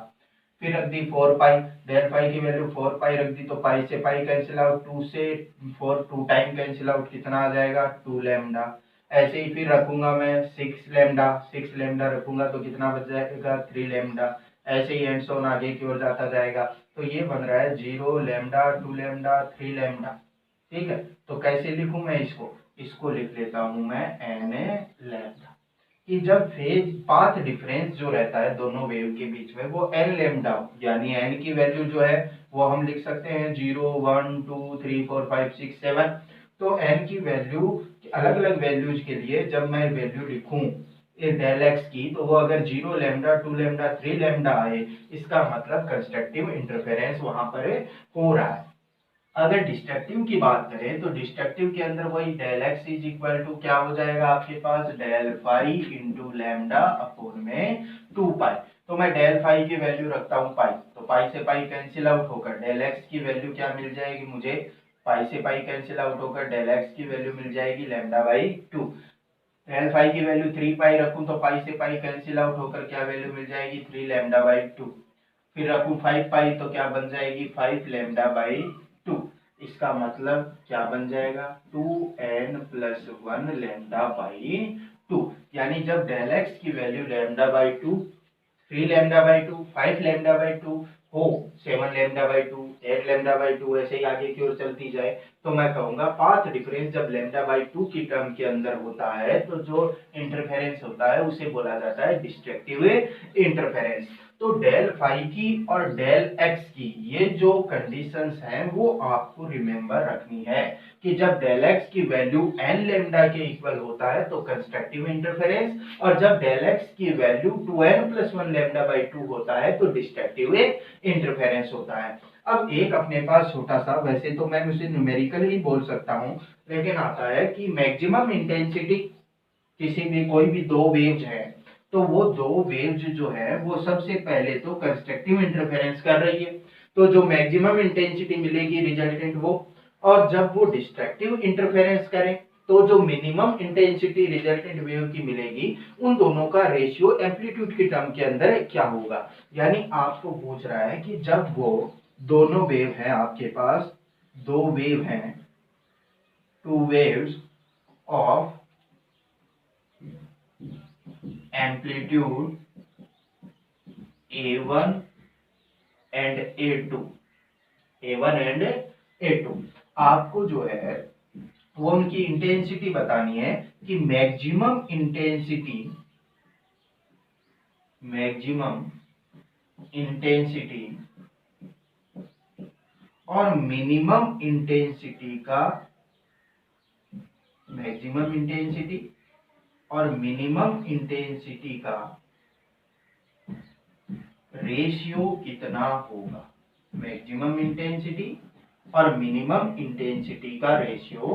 फिर रख दी 4 पाई, डेल फाई की वैल्यू 4 पाई रख दी तो पाई से पाई कैंसिल आउट, 2 से 4 2 टाइम कैंसिल आउट, कितना आ जाएगा? 2 लैम्डा। ऐसे ही फिर रखूंगा मैं 6 लैम्डा, 6 लैम्डा रखूंगा तो कितना बच जाएगा? 3 लैम्डा। ऐसे ही एंड सो ऑन आगे की ओर जाता जाएगा। तो ये बन रहा है 0 लैम्डा, 2 लैम्डा, 3 लैम्डा। ठीक है। तो कैसे लिखूं मैं इसको? इसको लिख लेता हूं मैं n लैम्डा। कि जब फेज पाथ डिफरेंस जो रहता है दोनों वेव के बीच में वो n लैम्डा हो, यानी n की वैल्यू जो है वो हम लिख सकते हैं 0 1 2 3 4 5 6 7। तो n की वैल्यू अलग अलग वैल्यूज के लिए जब मैं वैल्यू लिखूं डेल एक्स की, तो वो अगर 0 लैम्डा, 2 लैम्डा, 3 लैम्डा आए, इसका मतलब कंस्ट्रक्टिव इंटरफेरेंस वहां पर हो रहा है। अगर डिस्ट्रक्टिव की बात करें तो डिस्ट्रक्टिव के अंदर वही del X is equal to क्या हो जाएगा आपके पास? Del phi into lambda upon में 2 पाई। तो मैं डेल फाई की वैल्यू रखता हूं पाई, तो पाई से पाई कैंसिल आउट होकर डेल एक्स की वैल्यू क्या मिल जाएगी मुझे? पाई से पाई कैंसिल आउट होकर डेल एक्स की वैल्यू मिल जाएगी लैम्डा बाई 2। डेल फाई की वैल्यू 3 पाई रखूं तो पाई से पाई कैंसिल आउट होकर क्या वैल्यू मिल जाएगी? 3 लैम्डा बाई 2। फिर रखूं 5 पाई तो क्या बन जाएगी? 5 लैम्डा बाई 2। इसका मतलब क्या बन जाएगा? 2n plus 1 lambda by 2। यानी जब डेल एक्स की value lambda by 2, 3 lambda by 2, 5 lambda by 2 हो, 7 लैम्डा बाई 2, 8 लैम्डा बाई 2 ऐसे ही आगे की ओर चलती जाए, तो मैं कहूंगा पाथ डिफरेंस जब लैम्डा बाई 2 की टर्म के अंदर होता है तो जो इंटरफेरेंस होता है उसे बोला जाता है डिस्ट्रक्टिव इंटरफेरेंस। तो डेल फाई की और डेल एक्स की ये जो कंडीशंस हैं वो आपको रिमेंबर रखनी है कि जब डेल एक्स की वैल्यू n लैम्डा के इक्वल होता है तो कंस्ट्रक्टिव इंटरफेरेंस, और जब डेल एक्स की value 2n plus 1 lambda by 2 होता है तो डिस्ट्रक्टिव इंटरफेरेंस होता है। अब एक अपने पास छोटा सा, वैसे तो मैं उसे न्यूमेरिकल ही बोल सकता हूं, लेकिन आता है कि मैक्सिमम इंटेंसिटी किसी भी कोई भी दो वेव्स हैं तो वो दो वेव्स जो है वो सबसे पहले तो कंस्ट्रक्टिव इंटरफेरेंस कर रही है, तो जो मैक्सिमम इंटेंसिटी मिलेगी रिजल्टेंट वो, और जब वो डिस्ट्रक्टिव इंटरफेरेंस करें तो जो मिनिमम इंटेंसिटी रिजल्टेंट वेव की मिलेगी, उन दोनों का रेशियो एम्पलीट्यूड की टर्म के अंदर क्या होगा। यानी आपको पूछ रहा है कि जब वो दोनों वेव हैं आपके पास, दो वेव हैं, two waves of amplitude A1 and A2, A1 and A2, आपको जो है वो उनकी इंटेंसिटी बतानी है कि मैक्सिमम इंटेंसिटी और मिनिमम इंटेंसिटी का, मैक्सिमम इंटेंसिटी और मिनिमम इंटेंसिटी का रेशियो कितना होगा। मैक्सिमम इंटेंसिटी और मिनिमम इंटेंसिटी का रेशियो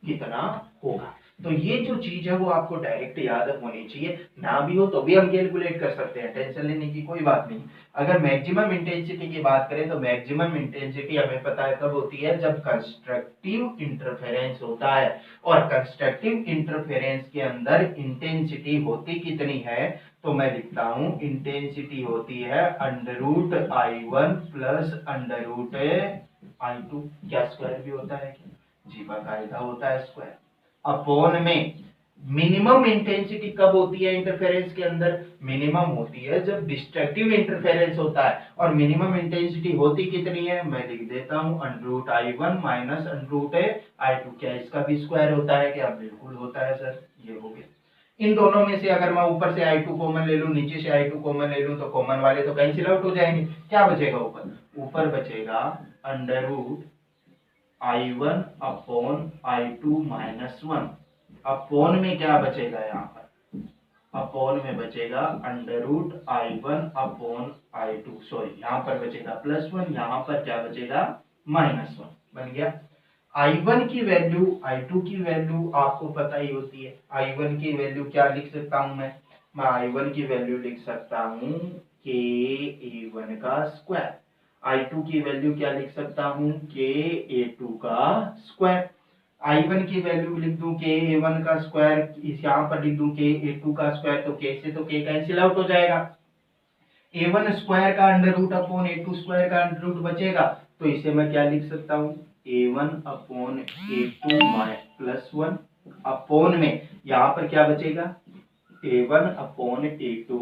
कितना होगा। तो ये जो चीज है वो आपको डायरेक्ट याद होनी चाहिए, ना भी हो तो भी हम कैलकुलेट कर सकते हैं, टेंशन लेने की कोई बात नहीं। अगर मैक्सिमम इंटेंसिटी की बात करें तो मैक्सिमम इंटेंसिटी हमें पता है कब होती है, जब कंस्ट्रक्टिव इंटरफेरेंस होता है। और कंस्ट्रक्टिव इंटरफेरेंस के अंदर इंटेंसिटी होती कितनी है, तो मैं लिखता हूं इंटेंसिटी होती है √I1 प्लस √I2। क्या स्क्वायर भी होता है, जी बाकायदा होता है स्क्वायर। अपॉन में मिनिमम इंटेंसिटी कब होती है इंटरफेरेंस के अंदर, मिनिमम होती है जब डिस्ट्रक्टिव इंटरफेरेंस होता है। और मिनिमम इंटेंसिटी होती कितनी है, मैं लिख देता हूं √I1 माइनस √I2। क्या इसका भी स्क्वायर होता है क्या, बिल्कुल होता है सर, ये हो गया। इन दोनों में से अगर मैं ऊपर से I2 कॉमन ले लूं, नीचे से I2 कॉमन ले लूं, तो कॉमन वाले तो कैंसिल आउट हो जाएंगे। क्या बचेगा ऊपर, ऊपर बचेगा √I1 upon I2 minus 1। Upon में क्या बचेगा, यहाँ पर अपॉन में बचेगा √I1 अपॉन I2, सॉरी यहाँ पर बचेगा +1, यहाँ पर क्या बचेगा -1, बन गया। I1 की वैल्यू I2 की वैल्यू आपको पता ही होती है। I1 की वैल्यू क्या लिख सकता हूं मैं I1 की वैल्यू लिख सकता हूं KA1 का स्क्वायर। I2 की वैल्यू क्या लिख सकता हूं, KA2 का स्क्वायर। I1 की वैल्यू लिख दूं KA1 का स्क्वायर, इस यहाँ पर लिख दूं KA2 का स्क्वायर, तो K से तो K कैंसिल आउट हो जाएगा। A1 स्क्वायर का under root upon A2 square का अंडर रूट बचेगा, तो इसे मैं क्या लिख सकता हूँ, A1 upon A2 plus 1 upon में यहाँ पर क्या बचेगा A1 अपॉन A2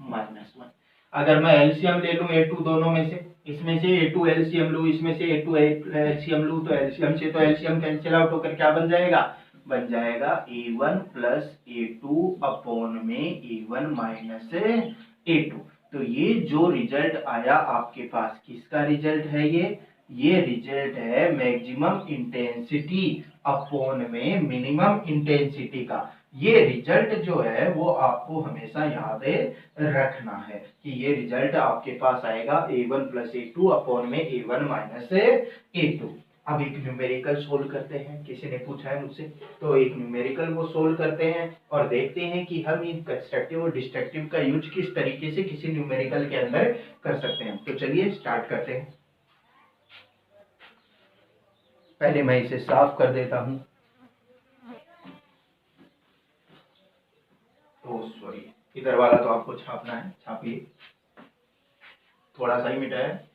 माइनस 1। अगर मैं एलसीएम ले लूं A2 दोनों में से, इसमें से A2 एलसीएम लूं, इसमें से A2 एलसीएम लूं, तो एलसीएम से तो एलसीएम कैंसिल आउट होकर क्या बन जाएगा, बन जाएगा A1 प्लस A2 अपॉन में A1 माइनस A2। तो ये जो रिजल्ट आया आपके पास, किसका रिजल्ट है ये रिजल्ट है मैक्सिमम इंटेंसिटी अपॉन में मिनिमम इंटेंसिटी का। ये रिजल्ट जो है वो आपको हमेशा याद रखना है कि ये रिजल्ट आपके पास आएगा A1 प्लस A2 अपॉन में A1 माइनस A2। अब एक न्यूमेरिकल सोल्व करते हैं, किसी ने पूछा है मुझसे, तो एक न्यूमेरिकल वो सोल्व करते हैं और देखते हैं कि हम इन कंस्ट्रक्टिव और डिस्ट्रक्टिव का यूज किस तरीके से किसी न्यूमेरिकल के अंदर कर सकते हैं। तो चलिए स्टार्ट करते हैं। पहले मैं इसे साफ कर देता हूं। ओह सॉरी, इधर वाला तो आपको छापना है, छापिए, थोड़ा सा ही मिटा है।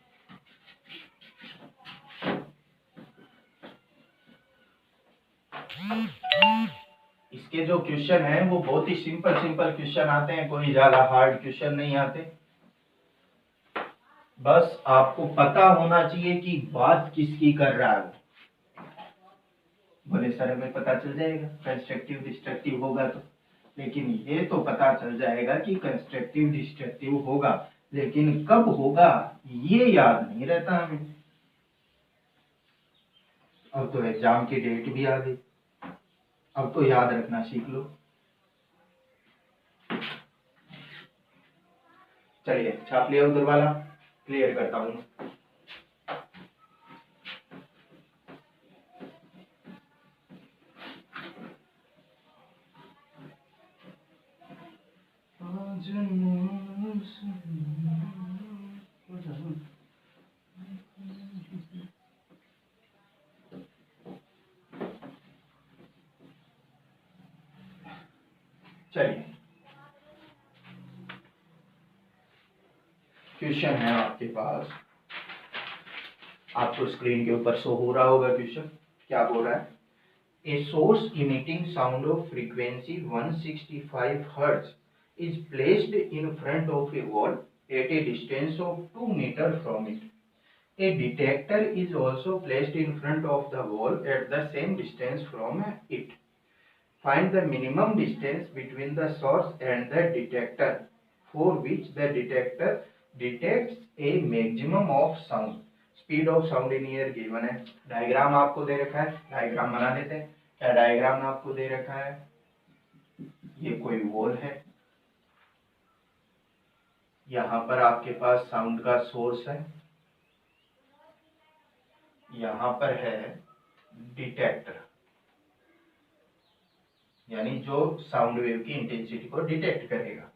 इसके जो क्वेश्चन है वो बहुत ही सिंपल सिंपल क्वेश्चन आते हैं, कोई ज्यादा हार्ड क्वेश्चन नहीं आते। बस आपको पता होना चाहिए कि बात किसकी कर रहा है। बोले सर हमें पता चल जाएगा कंस्ट्रक्टिव डिस्ट्रक्टिव होगा तो, लेकिन ये तो पता चल जाएगा कि कंस्ट्रक्टिव डिस्ट्रक्टिव होगा, लेकिन कब होगा ये याद नहीं रहता हमें। अब तो एग्जाम की डेट भी आ गई, अब तो याद रखना सीख लो। चलिए छाप लिया उधर वाला, क्लियर करता हूं। चलिए क्वेश्चन है आपके पास, आपको स्क्रीन के ऊपर शो हो रहा होगा क्वेश्चन। क्या बोल रहा है, a source emitting sound of frequency 165 hertz is placed in front of a wall at a distance of 2 meters from it. A detector is also placed in front of the wall at the same distance from it. Find the minimum distance between the source and the detector for which the detector detects a maximum of sound. Speed of sound in here given है। Diagram आपको दे रखा है, diagram बना लेते हैं। क्या diagram आपको दे रखा है, ये कोई वॉल है, यहाँ पर आपके पास साउंड का सोर्स है, यहाँ पर है डिटेक्टर। यानी जो साउंड वेव की इंटेंसिटी को डिटेक्ट करेगा।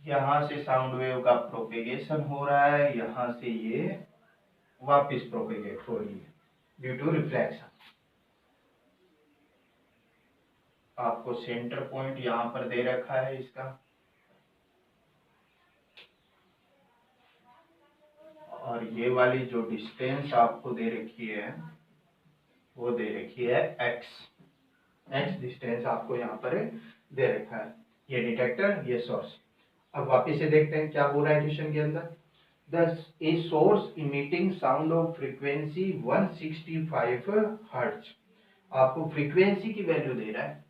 यहाँ से साउंड वेव का प्रोपेगेशन हो रहा है, यहाँ से ये वापस प्रोपेगेट हो रही है ड्यू टू रिफ्लेक्शन। आपको सेंटर पॉइंट यहाँ पर दे रखा है इसका, और ये वाली जो डिस्टेंस आपको दे रखी है वो दे रखी है एक्स डिस्टेंस आपको यहाँ पर दे रखा है। ये डिटेक्टर, ये सोर्स। अब वापस से देखते हैं क्या हो रहा है क्वेश्चन के अंदर। Thus, a source emitting sound of frequency 165 hertz, आपको फ्रीक्वेंसी की वैल्यू दे रहा है।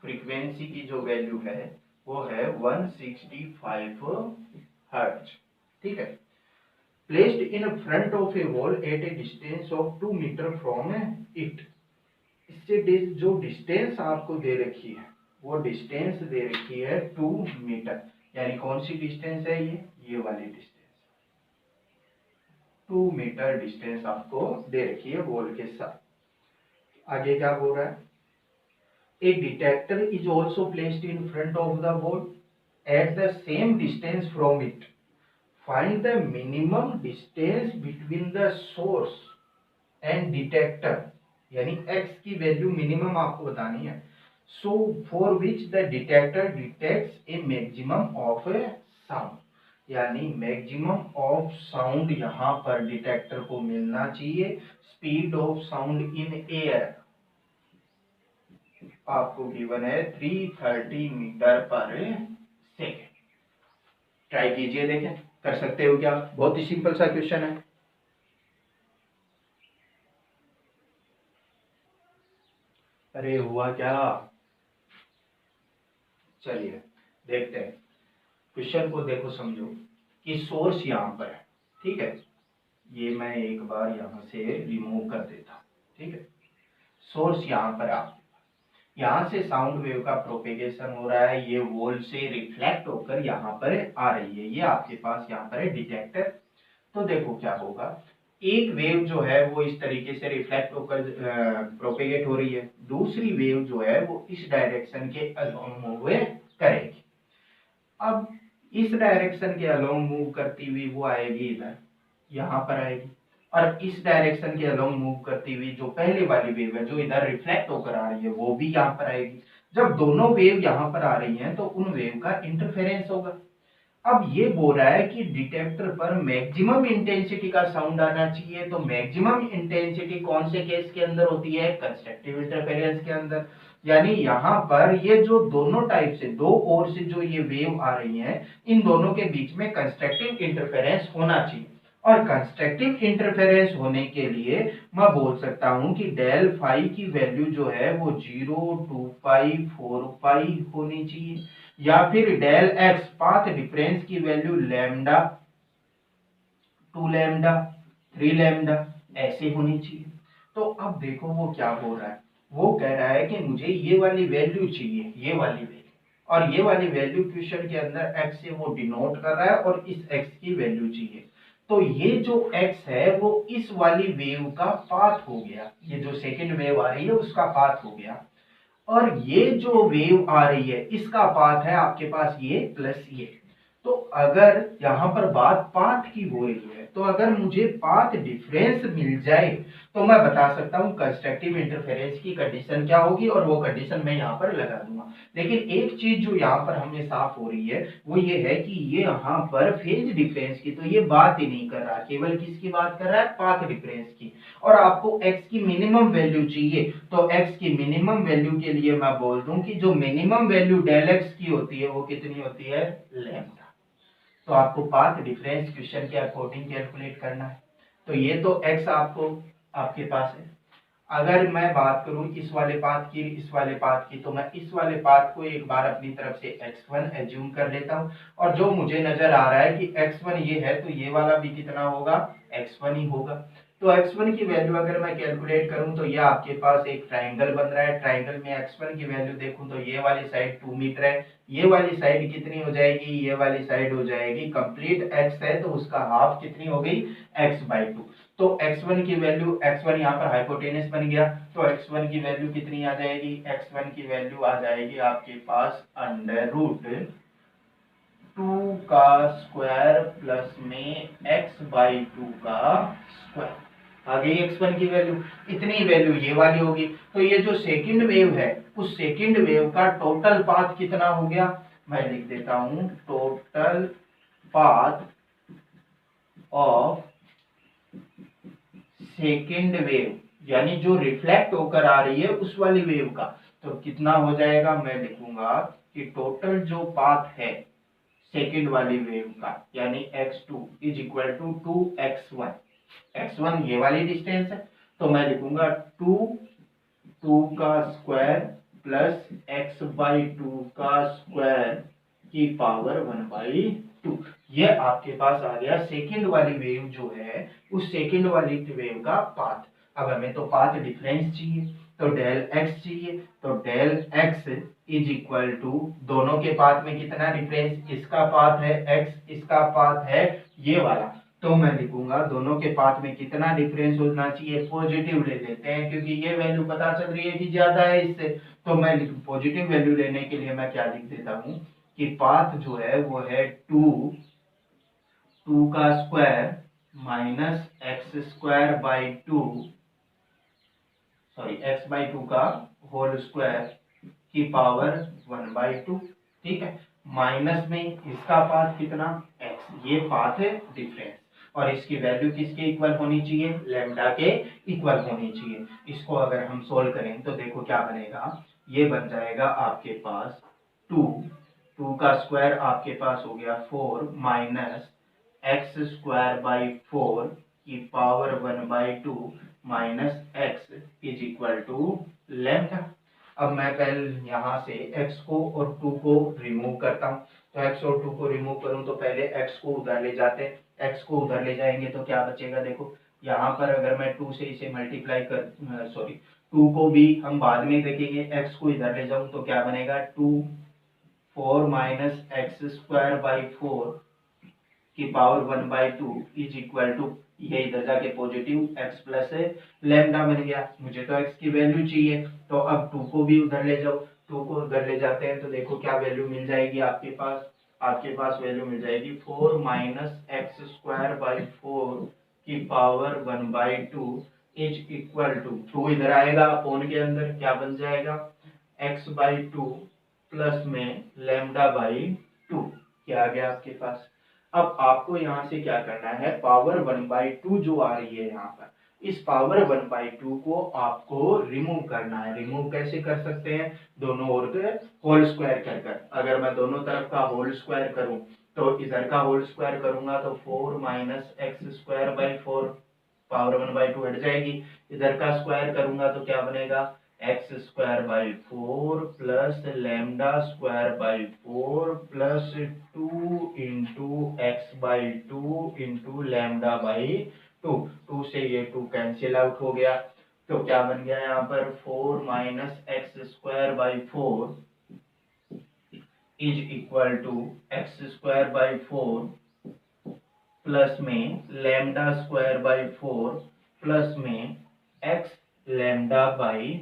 फ्रीक्वेंसी की जो वैल्यू है वो है 165 हर्ट्ज, ठीक है। Placed in front of a wall at a distance of 2 metre from it. इससे जो डिस्टेंस आपको दे रखी है वो डिस्टेंस दे रखी है 2 मीटर। यानी कौन सी डिस्टेंस है ये वाली डिस्टेंस, 2 मीटर डिस्टेंस आपको दे रखी है वॉल के साथ। आगे क्या बोल रहा है, ए detector is also placed in front of the wall at the same distance from it. Find the minimum distance between the source and detector, यानी x की वैल्यू मिनिमम आपको बतानी है। So for which the detector detects A maximum of A sound, यानी maximum of sound यहाँ पर detector को मिलना चाहिए। Speed of sound in air आपको गिवन है 330 मीटर पर सेकेंड। ट्राई कीजिए, देखें कर सकते हो क्या। बहुत ही सिंपल सा क्वेश्चन है। अरे हुआ क्या, चलिए देखते हैं क्वेश्चन को। देखो समझो कि सोर्स यहाँ पर है, ठीक है। ये मैं एक बार यहाँ से रिमूव कर देता हूँ, ठीक है। सोर्स यहाँ पर आपके पास, यहाँ से साउंड वेव का प्रोपेगेशन हो रहा है, ये वॉल से रिफ्लेक्ट होकर यहाँ पर आ रही है। ये आपके पास यहाँ पर है डिटेक्टर। तो देखो क्या होगा, एक वेव जो है वो इस तरीके से रिफ्लेक्ट होकर प्रोपेगेट हो रही है, दूसरी वेव जो है वो इस डायरेक्शन के अलोंग मूव करेगी। अब इस डायरेक्शन के अलोंग मूव करती हुई वो आएगी इधर, यहाँ पर आएगी, और इस डायरेक्शन के अलोंग मूव करती हुई जो पहले वाली वेव है जो इधर रिफ्लेक्ट होकर आ रही है वो भी यहाँ पर आएगी। जब दोनों वेव यहाँ पर आ रही हैं तो उन वेव का इंटरफेरेंस होगा। अब ये बोल रहा है कि डिटेक्टर पर मैक्सिमम इंटेंसिटी का साउंड आना चाहिए। तो मैक्सिमम इंटेंसिटी कौन से केस के अंदर होती है, कंस्ट्रक्टिव इंटरफेरेंस के अंदर। यानी यहाँ पर ये जो दोनों टाइप से, दो ओर से जो ये वेव आ रही हैं, इन दोनों के बीच में कंस्ट्रक्टिव इंटरफेरेंस होना चाहिए। और कंस्ट्रक्टिव इंटरफेरेंस होने के लिए मैं बोल सकता हूं कि डेल फाई की वैल्यू जो है वो 0, 2 पाई, 4 पाई होनी चाहिए, या फिर डेल एक्स पाथ डिफरेंस की वैल्यू लैम्डा, 2 लैम्डा, 3 लैम्डा ऐसे होनी चाहिए। तो अब देखो वो क्या बोल रहा है, वो कह रहा है कि मुझे ये वाली वैल्यू चाहिए, ये वाली वैल्यू, और ये वाली वैल्यू क्वेश्चन के अंदर x से वो डिनोट कर रहा है, और इस x की वैल्यू चाहिए। तो ये जो x है वो इस वाली वेव का पाथ हो गया, ये जो सेकंड वेव आ रही है उसका पाथ हो गया, और ये जो वेव आ रही है इसका पाथ है आपके पास ये प्लस ये। तो अगर यहाँ पर बात पाथ की हो रही है, तो अगर मुझे पाथ डिफरेंस मिल जाए तो मैं बता सकता हूँ कंस्ट्रक्टिव इंटरफेरेंस की कंडीशन क्या होगी, और वो कंडीशन मैं यहाँ पर लगा दूंगा। लेकिन एक चीज जो यहाँ पर हमें साफ हो रही है वो ये है कि ये यहाँ पर फेज डिफरेंस की तो ये बात ही नहीं कर रहा, केवल किसकी बात कर रहा है, पाथ डिफरेंस की। और आपको x की मिनिमम वैल्यू चाहिए, तो x की मिनिमम वैल्यू के लिए मैं बोल दूं कि जो मिनिमम वैल्यू डेल x की होती है वो कितनी होती है, लैम्डा। तो आपको पाथ डिफरेंस क्वेश्चन के अकॉर्डिंग कैलकुलेट करना है। तो ये तो x आपको आपके पास है। अगर मैं बात करूं इस वाले पाथ की, इस वाले पाथ की, तो मैं इस वाले पाथ को एक बार अपनी तरफ से x1 एज्यूम कर लेता हूं, और जो मुझे नजर आ रहा है कि x1 ये है तो ये वाला भी कितना होगा, x1 ही होगा। तो x1 की वैल्यू अगर मैं कैलकुलेट करूं तो ये आपके पास एक ट्राइंगल बन रहा है। ट्राइंगल में x1 की वैल्यू देखूं तो ये वाली साइड 2 मीटर है, ये वाली साइड कितनी हो जाएगी, ये वाली साइड हो जाएगी कंप्लीट x है तो उसका हाफ कितनी हो गई x/2। तो x1 की वैल्यू, x1 यहाँ पर हाइपोटेनस बन गया, तो x1 की वैल्यू कितनी आ जाएगी, x1 की वैल्यू आ जाएगी आपके पास √2 का स्क्वायर प्लस में x/2 का स्क्वायर। आ गई x1 की वैल्यू, इतनी वैल्यू ये वाली होगी। तो ये जो सेकंड वेव है उस सेकंड वेव का टोटल पाथ कितना हो गया, मैं लिख देता हूं total path of second wave, यानी जो रिफ्लेक्ट होकर आ रही है उस वाली वेव का, तो कितना हो जाएगा, मैं लिखूंगा कि टोटल जो पाथ है सेकंड वाली वेव का यानी x2 is equal to 2x1। x1 ये वाली डिस्टेंस है तो मैं लिखूंगा 2 का स्क्वायर प्लस x/2 का स्क्वायर की पावर 1/2। ये आपके पास आ गया सेकंड वाली वेव जो है उस सेकंड वाली वेव का पाथ। अब हमें तो पाथ डिफरेंस चाहिए, तो डेल x चाहिए, तो del x is equal to दोनों के पाथ में कितना डिफरेंस, इसका पाथ है x, इसका पाथ है ये वाला, तो मैं लिखूंगा दोनों के पाथ में कितना डिफरेंस होना चाहिए, पॉजिटिव ले लेते हैं क्योंकि ये वैल्यू पता चल रही है कि ज्यादा है इससे, तो मैं पॉजिटिव वैल्यू लेने के लिए मैं क्या लिख देता हूं कि पाथ जो है वो है 2 का स्क्वायर माइनस x² x/2 का होल स्क्वायर की पावर 1/2। ठीक है, माइनस में इसका पाथ कितना x, ये पाथ है डिफरेंस, और इसकी वैल्यू किसके इक्वल होनी चाहिए, लैम्डा के इक्वल होनी चाहिए। इसको अगर हम सोल्व करें तो देखो क्या बनेगा, ये बन जाएगा आपके पास 2 का स्क्वायर आपके पास हो गया 4 माइनस x² की power 1/2 minus x is equal to lambda. अब मैं पहले यहाँ से x को और 2 को रिमूव करता हूँ, तो x और 2 को रिमूव करूँ तो पहले x को उधर ले जाते हैं, x को उधर ले जाएंगे तो क्या बचेगा, देखो यहाँ पर अगर मैं 2 से इसे मल्टीप्लाई कर 2 को भी हम बाद में देखेंगे, x को इधर ले जाऊँ तो क्या बनेगा 4 माइनस x²/4 की पावर 1/2 इज इक्वल टू, ये इधर जाके पॉजिटिव x प्लस लैम्डा बन गया, मुझे तो x की वैल्यू चाहिए, तो अब 2 को भी उधर ले जाओ, 2 को उधर ले जाते हैं तो देखो क्या वैल्यू मिल जाएगी आपके पास वैल्यू मिल जाएगी 4 माइनस x²/4 की पावर 1/2 इज इक्वल टू, 2 इधर आएगा अपोन के अंदर क्या बन जाएगा x/2 प्लस में λ/2, क्या आ गया आपके पास। अब आपको यहाँ से क्या करना है, पावर 1/2 जो आ रही है यहाँ पर, इस पावर 1/2 को आपको रिमूव करना है। रिमूव कैसे कर सकते हैं, दोनों ओर के होल स्क्वायर कर, अगर मैं दोनों तरफ का होल स्क्वायर करूं तो इधर का होल स्क्वायर करूंगा तो 4 माइनस x²/4 पावर 1/2 हट जाएगी, इधर का स्क्वायर करूंगा तो क्या बनेगा x²/4 plus λ²/4 plus 2 into x/2 into λ/2, 2 से ये 2 कैंसिल आउट हो गया, तो क्या बन गया यहाँ पर 4 minus x²/4 is equal to x²/4 plus में λ²/4 प्लस में x λ/2,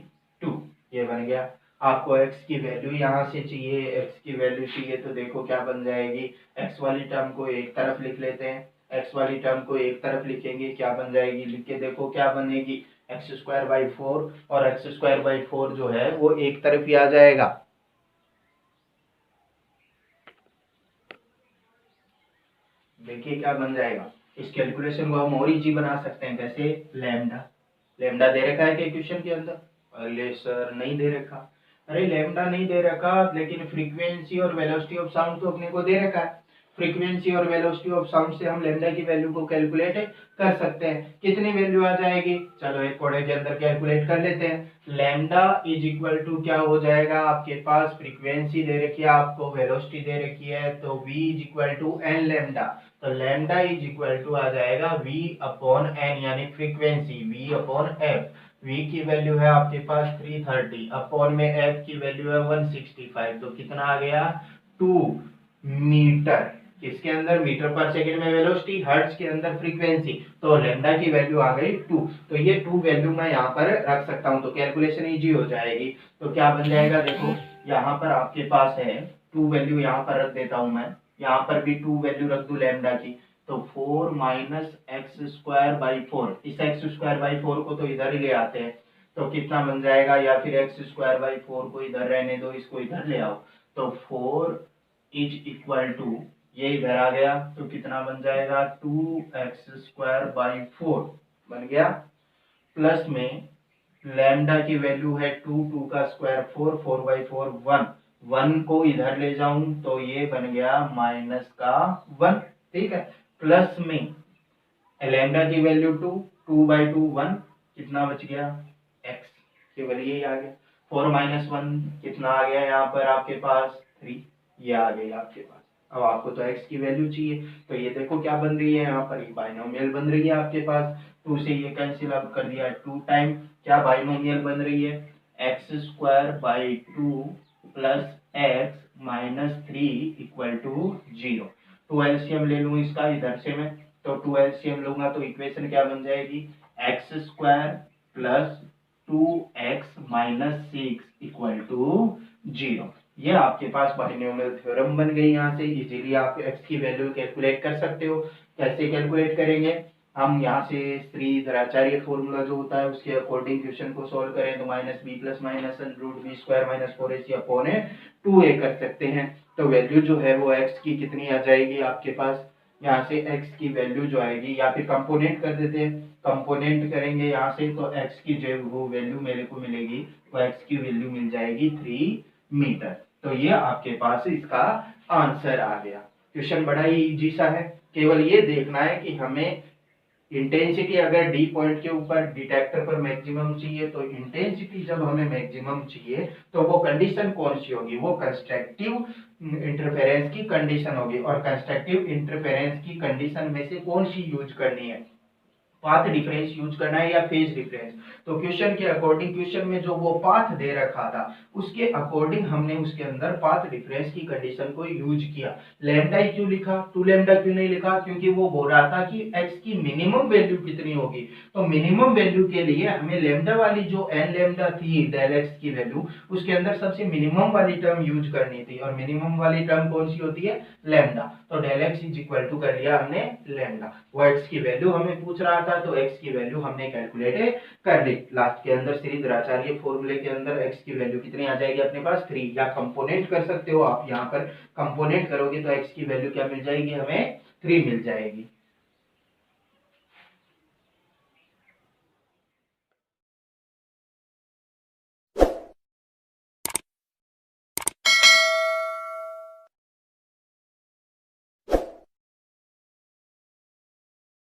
ये बन गया। आपको x की वैल्यू यहाँ से चाहिए, x की वैल्यू चाहिए तो देखो क्या बन जाएगी, x वाली टर्म को एक तरफ लिख लेते हैं, x वाली टर्म को एक तरफ लिखेंगे क्या बन जाएगी, लिख के देखो क्या बनेगी x²/4, और x²/4 जो है वो एक तरफ ही आ जाएगा, देखिए क्या बन जाएगा। इस कैलकुलेशन को हम और इजी बना सकते हैं, कैसे, लैम्डा दे रखा है क्या क्वेश्चन के अंदर, अरे सर नहीं दे रखा, अरे लैम्डा नहीं दे रखा लेकिन फ्रीक्वेंसी और वेलोसिटी ऑफ साउंड तो अपने को दे रखा है। फ्रीक्वेंसी और वेलोसिटी ऑफ साउंड से हम लैम्डा की वैल्यू को कैलकुलेट कर सकते हैं, कितनी वैल्यू आ जाएगी, चलो एक कोड़े के अंदर कैलकुलेट कर लेते हैं। लैम्डा इज इक्वल टू क्या हो जाएगा, आपके पास फ्रीक्वेंसी दे रखी है, आपको वेलोसिटी दे रखी है, तो v is equal to n lambda, तो लैम्डा इज इक्वल टू आ जाएगा v अपॉन n यानी frequency v upon f। v की वैल्यू है आपके पास 330 अपॉन में f की वैल्यू है 165, तो कितना आ गया 2 मीटर। किसके अंदर? मीटर पर सेकंड में वेलोसिटी, हर्ट्ज के अंदर फ्रीक्वेंसी, तो लैम्डा की वैल्यू आ गई 2। तो ये 2 वैल्यू मैं यहाँ पर रख सकता हूँ, तो कैलकुलेशन इजी हो जाएगी। तो क्या बन जाएगा, देखो यहाँ पर आपके पास है 2 वैल्यू, यहाँ पर रख देता हूँ मैं, यहाँ पर भी 2 वैल्यू रख दूं लैम्डा की, तो 4 माइनस एक्स स्क्वायर बाई 4, इस एक्स स्क्वायर बाई 4 को तो इधर ही ले आते हैं, तो कितना बन जाएगा, या फिर एक्स स्क्वायर बाई 4 को इधर रहने दो, इसको इधर ले आओ, तो 4 इज इक्वल टू, ये इधर आ गया तो कितना बन जाएगा 2x स्क्वायर बाई 4 बन गया, प्लस में लैम्डा की वैल्यू है 2, 2 का स्क्वायर 4, 4 बाई 4 1, 1 को इधर ले जाऊं तो ये बन गया माइनस का 1, ठीक है, प्लस में लैम्डा की वैल्यू 2, 2 बाई 2 1, कितना बच गया x, केवल यही आ गया, 4 माइनस 1 कितना आ गया यहाँ पर आपके पास 3, ये आ गई आपके पास। अब आपको तो x की वैल्यू चाहिए, तो ये देखो क्या बन रही है यहाँ पर, ये बाइनोमियल बन रही है आपके पास, 2 से ये कैंसिल आउट कर दिया, 2 टाइम क्या बाइनोमियल बन रही है, x square by 2 plus x minus 3 equal to 0। 2 LCM ले लूँ इसका इधर से मैं, तो 2 एलसीएम लूंगा तो इक्वेशन क्या बन जाएगी, x square plus 2x minus 6 equal to 0। ये आपके पास बाइनोमियल थ्योरम बन गई। यहाँ से इजीली आप x की वैल्यू कैलकुलेट कर सकते हो। कैसे कैलकुलेट करेंगे, हम यहाँ से श्रीधराचार्य फॉर्मूला जो होता है उसके अकॉर्डिंग क्वेश्चन को सॉल्व करें तो minus b plus minus root b square minus 4ac upon 2a कर सकते हैं। तो वैल्यू जो है वो x की कितनी आ जाएगी आपके पास, यहाँ से x की वैल्यू जो आएगी, या फिर कंपोनेंट कर देते हैं, कंपोनेंट करेंगे यहाँ से तो x की जो वो वैल्यू मेरे को मिलेगी, वो x की वैल्यू मिल जाएगी 3 मीटर। तो ये आपके पास इसका आंसर आ गया। क्वेश्चन बड़ा ही इजी सा है, केवल ये देखना है कि हमें इंटेंसिटी अगर डी पॉइंट के ऊपर डिटेक्टर पर मैक्सिमम चाहिए, तो इंटेंसिटी जब हमें मैक्सिमम चाहिए तो वो कंडीशन कौन सी होगी, वो कंस्ट्रक्टिव इंटरफेरेंस की कंडीशन होगी। और कंस्ट्रक्टिव इंटरफेरेंस की कंडीशन में से कौन सी यूज करनी है, पाथ डिफरेंस यूज करना है या फेज डिफरेंस। तो क्वेश्चन के अकॉर्डिंग, क्वेश्चन में जो वो पाथ दे रखा था उसके अकॉर्डिंग हमने उसके अंदर पाथ डिफरेंस की कंडीशन को यूज किया। लैम्डा ही क्यों लिखा, 2 लैम्डा क्यों नहीं लिखा, क्योंकि वो बोल रहा था कि x की मिनिमम वैल्यू कितनी होगी। तो मिनिमम वैल्यू के लिए हमें लैम्डा वाली जो n लैम्डा थी डेल x की वैल्यू, उसके अंदर सबसे मिनिमम वाली टर्म यूज करनी थी, और मिनिमम वाली टर्म कौन सी होती है, लैम्डा। तो del x is equal to कर लिया हमने लैम्डा, वो x की वैल्यू हमें पूछ रहा था तो x की वैल्यू हमने कैलकुलेट कर ली। लास्ट के अंदर श्रीधराचार्य फॉर्मूले के अंदर x की वैल्यू कितनी आ जाएगी अपने पास 3, या कंपोनेंट कर सकते हो आप, यहाँ पर कंपोनेंट करोगे तो x की वैल्यू क्या मिल जाएगी हमें 3 मिल जाएगी।